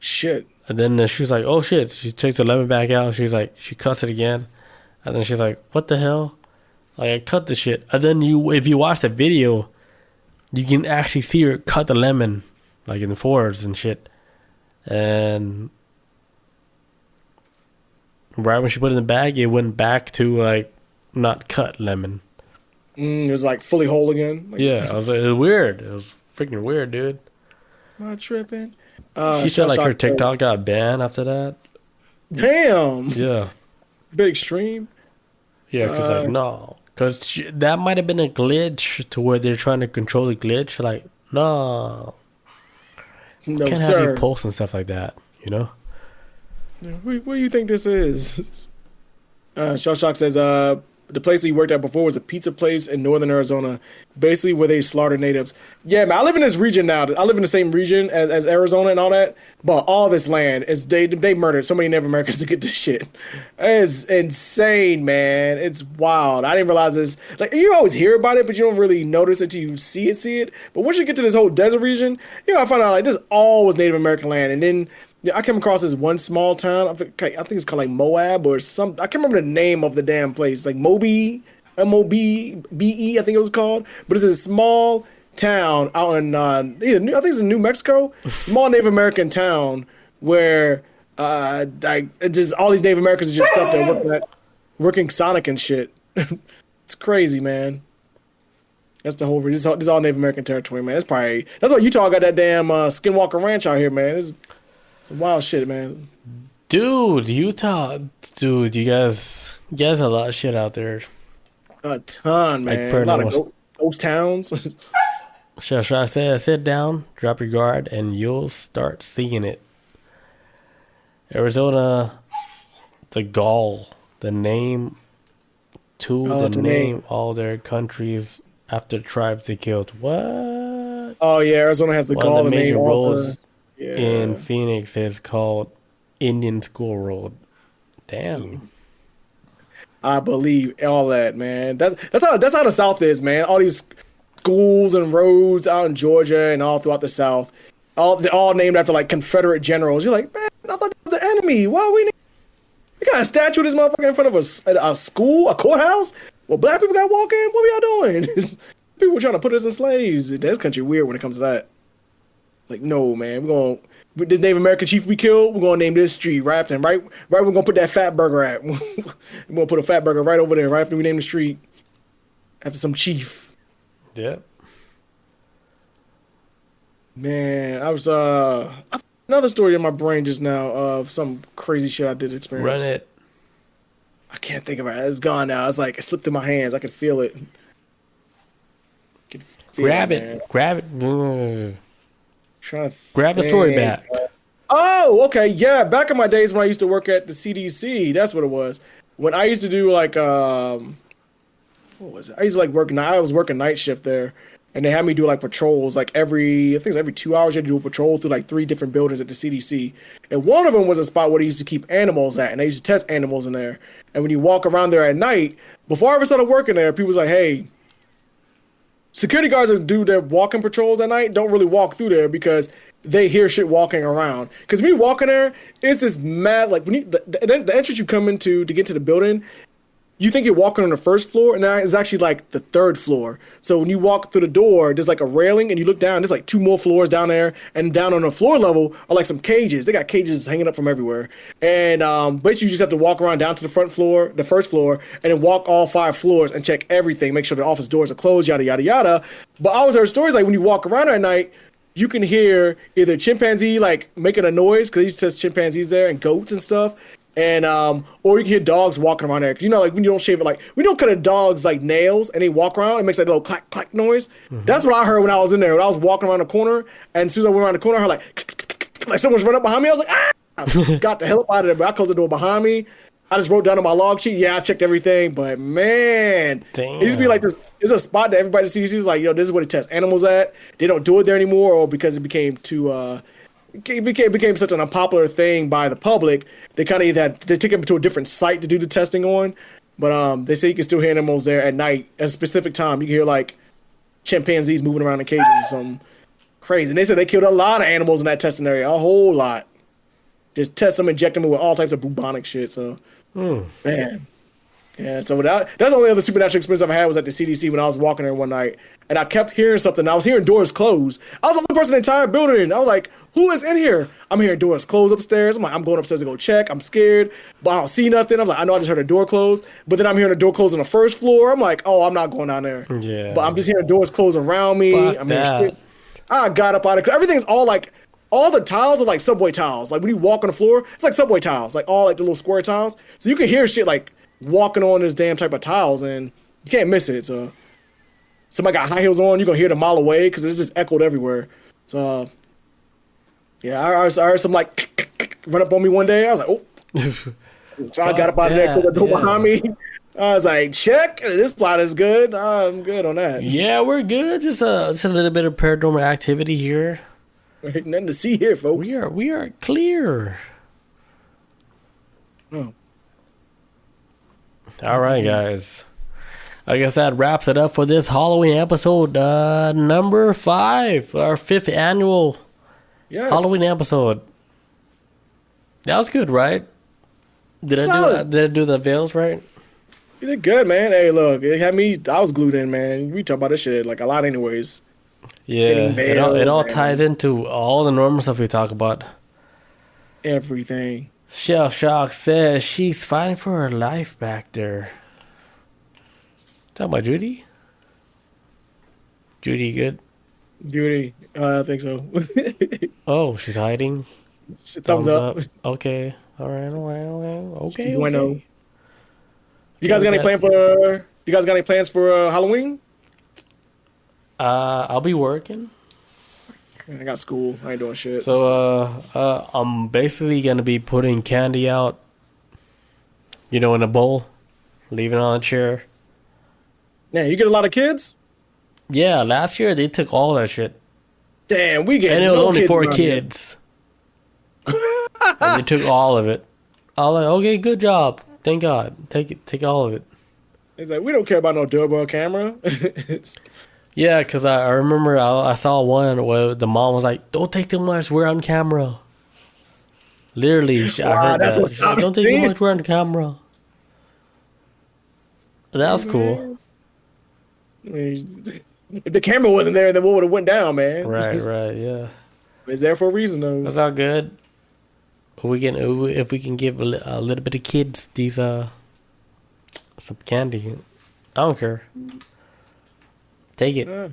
Shit. And then she's like, "Oh shit!" She takes the lemon back out. She's like, she cuts it again, and then she's like, "What the hell? Like I cut the shit." And then if you watch the video, you can actually see her cut the lemon, like in fours and shit. And right when she put it in the bag, it went back to like not cut lemon. It was like fully whole again. Like, Yeah, I was like, it was weird. It was freaking weird, dude. am I tripping? She said like her Shock- TikTok got banned after that. Damn. Yeah, Bit extreme. yeah, because like no, because that might have been a glitch to where they're trying to control the glitch. Like no, No, can't have sir. you post and stuff like that. You know. What do you think this is? Shell Shock says, the place he worked at before was a pizza place in northern Arizona, basically where they slaughter natives. Yeah, man, I live in this region now. I live in the same region as Arizona and all that, but all this land is they murdered so many Native Americans to get this shit. It's insane, man. It's wild. I didn't realize this. Like you always hear about it, but you don't really notice it till you see it. But once you get to this whole desert region, you know, I find out like this all was Native American land, and then. Yeah, I came across this one small town. I think it's called like Moab or some. I can't remember the name of the damn place. Like Moby, MOBBE, I think it was called. But it's a small town out in I think it's in New Mexico. Small Native American town where like just all these Native Americans are just stuff there working Sonic and shit. It's crazy, man. That's the whole. This is all Native American territory, man. That's why Utah got that damn Skinwalker Ranch out here, man. It's some wild shit, man. Dude, Utah, dude, you guys have a lot of shit out there. A ton, man. Like A lot of paranormal- ghost towns. Should I say, sit down, drop your guard, and you'll start seeing it. Arizona, the Gaul, the name all their countries after tribes they killed. What? Oh yeah, Arizona has the One gall of the to major name all roads the. in Phoenix is called Indian School Road. Damn. I believe all that, man. That's how the South is, man. All these schools and roads out in Georgia and all throughout the South. all named after like Confederate generals. You're like, man, I thought this was the enemy. Why we got a statue of this motherfucker in front of a school, a courthouse? Well, black people got to walk in. What are y'all doing? People trying to put us in slaves. This country weird when it comes to that. Like, no, man, this Native American chief we killed, we're gonna name this street right after him. Right, we're gonna put that fat burger at. We're gonna put a fat burger right over there, right after we name the street. After some chief. Yep. Man, another story in my brain just now of some crazy shit I did experience. Run it. I can't think of it. It's gone now. It's like it slipped through my hands. I can feel it. Grab it. Grab it. Trying to grab the story back. Oh, okay. Yeah, back in my days when I used to work at the CDC, that's what it was. When I used to do like what was it? I used to like I was working night shift there, and they had me do like patrols like every 2 hours you had to do a patrol through like 3 different buildings at the CDC. And one of them was a spot where they used to keep animals at, and they used to test animals in there. And when you walk around there at night, before I ever started working there, people was like, hey, security guards that do their walking patrols at night don't really walk through there because they hear shit walking around. Because when you walk in there, it's this mad, like when the entrance you come into to get to the building, you think you're walking on the first floor, and now it's actually like the 3rd floor. So when you walk through the door, there's like a railing, and you look down, there's like 2 more floors down there, and down on the floor level are like some cages. They got cages hanging up from everywhere. And basically you just have to walk around down to the first floor, and then walk all 5 floors and check everything, make sure the office doors are closed, yada, yada, yada. But I always heard stories like when you walk around at night, you can hear either chimpanzee like making a noise, because they used to test chimpanzees there and goats and stuff. And or you can hear dogs walking around there, because you know, like when you don't shave it, like we don't cut a dog's like nails and they walk around, it makes that little clack clack noise. Mm-hmm. That's what I heard when I was in there. When I was walking around the corner, and as soon as I went around the corner, I heard like someone's running up behind me. I was like, ah! Got the hell up out of there. But I closed the door behind me. I just wrote down on my log sheet. Yeah, I checked everything, but man, damn. It used to be like this. It's a spot that everybody sees. Is like, yo, this is where they test animals at. They don't do it there anymore, or because it became too. It became such an unpopular thing by the public. They kind of they took it to a different site to do the testing on. But they say you can still hear animals there at night at a specific time. You can hear like chimpanzees moving around in cages or something crazy. And they said they killed a lot of animals in that testing area, a whole lot. Just test them, inject them with all types of bubonic shit. So, man. Yeah, so that's the only other supernatural experience I've had was at the CDC when I was walking there one night. And I kept hearing something. I was hearing doors close. I was the only person in the entire building. I was like, who is in here? I'm hearing doors close upstairs. I'm like, I'm going upstairs to go check. I'm scared, but I don't see nothing. I was like, I know I just heard a door close. But then I'm hearing a door close on the first floor. I'm like, oh, I'm not going down there. Yeah. But I'm just hearing doors close around me. Fuck I'm hearing shit. I got up out of it. Everything's all like, all the tiles are like subway tiles. Like when you walk on the floor, it's like subway tiles. Like all like the little square tiles. So you can hear shit like walking on this damn type of tiles, and you can't miss it. So somebody got high heels on, you're gonna hear it a mile away because it's just echoed everywhere. So yeah, I heard some like run up on me one day. I was like, oh. So I got up out of there, closed the door behind me. I was like, check, this plot is good. I'm good on that. Yeah, we're good. Just a little bit of paranormal activity here. Right, nothing to see here, folks. We are clear. Oh. All right, guys. I guess that wraps it up for this Halloween episode, number 5, our 5th annual Halloween episode. That was good, right? Did I do the veils right? You did good, man. Hey, look, it had me. I was glued in, man. We talk about this shit like a lot, anyways. Yeah, it all ties into all the normal stuff we talk about. Everything. Shell Shock says she's fighting for her life back there. Talking about Judy? Judy good? Judy, I think so. Oh, she's hiding? Thumbs up. Okay. All right. Okay. You guys got any plans for Halloween? I'll be working. I got school. I ain't doing shit. So I'm basically gonna be putting candy out, in a bowl, leaving it on a chair. Yeah, you get a lot of kids? Yeah, last year they took all that shit. Damn, we get and it was only 4 kids. And they took all of it. I was like, okay, good job. Thank God. Take all of it. It's like, we don't care about no doorbell camera. Yeah, because I remember I saw one where the mom was like, "Don't take too much. We're on camera." Literally, I Wow, heard that's that. what She's like, stopped "Don't take too seeing. much. We're on camera." That was cool. Man. I mean, if the camera wasn't there, then what would have went down, man? Right, right, yeah. It's there for a reason, though. That's all good. We can if we can give a little bit of kids these some candy. I don't care. Take it. Yeah,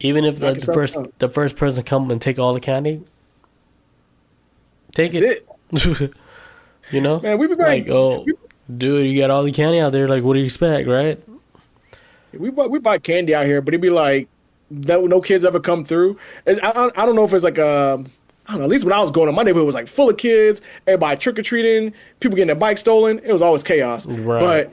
Even if knock yourself out. the first person come and take all the candy, take That's it. You know, Man, we be like, buying, oh, dude, you got all the candy out there. Like, what do you expect, right? we buy candy out here, but it'd be like no kids ever come through. I don't know if it's like I don't know. At least when I was growing up, my neighborhood was like full of kids. Everybody trick or treating, people getting their bikes stolen. It was always chaos. Right.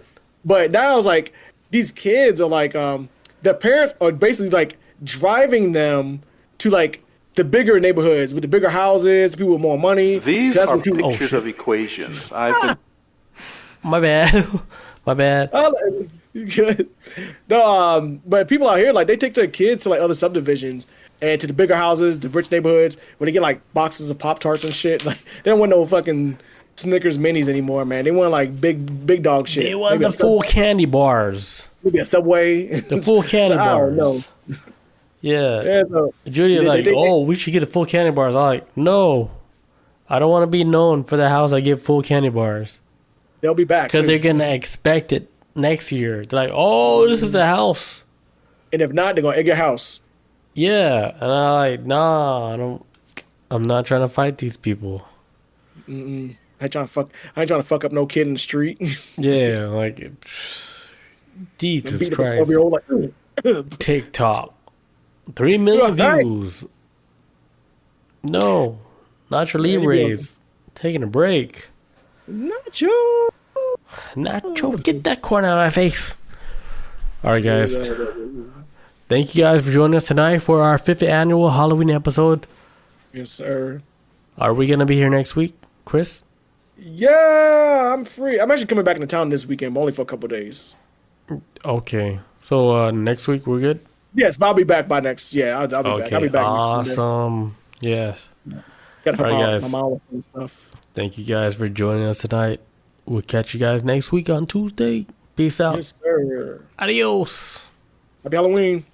But now it's like these kids are like their parents are basically like driving them to like the bigger neighborhoods with the bigger houses, people with more money. These That's are what people. pictures of equations. I've been My bad. My bad. Good. No, but people out here like they take their kids to like other subdivisions and to the bigger houses, the rich neighborhoods, where they get like boxes of Pop Tarts and shit. Like they don't want no fucking Snickers minis anymore, man. They want like big dog shit. They want Maybe the a full candy bars. maybe a Subway. The full candy I bars. don't know. Yeah. Yeah, so Judy is like, they- oh, we should get the full candy bars. I'm like, no. I don't want to be known for the house I get full candy bars. they'll be back. Because soon. they're going to expect it next year. They're like, oh, this is the house. And if not, they're gonna egg your house. Yeah. And I'm like, nah, I'm not trying to fight these people. I ain't trying to fuck up no kid in the street. Yeah, like, Jesus Beat up a Christ. 12-year-old like, TikTok. 3 million Right. views. No. Nacho Yeah, Libre's taking a break. Nacho. Nacho, get that corn out of my face. All right, guys. Thank you guys for joining us tonight for our 5th annual Halloween episode. Yes, sir. Are we going to be here next week, Chris? Yeah, I'm free. I'm actually coming back into town this weekend, but only for a couple days. Okay. So next week we're good? Yes, but I'll be back by next. Yeah, I'll be back. I'll Okay. be back next Monday. Awesome. Yes. Gotta help Alright, out guys. my mom with some stuff. Thank you guys for joining us tonight. We'll catch you guys next week on Tuesday. Peace out. Yes, sir. Adios. Happy Halloween.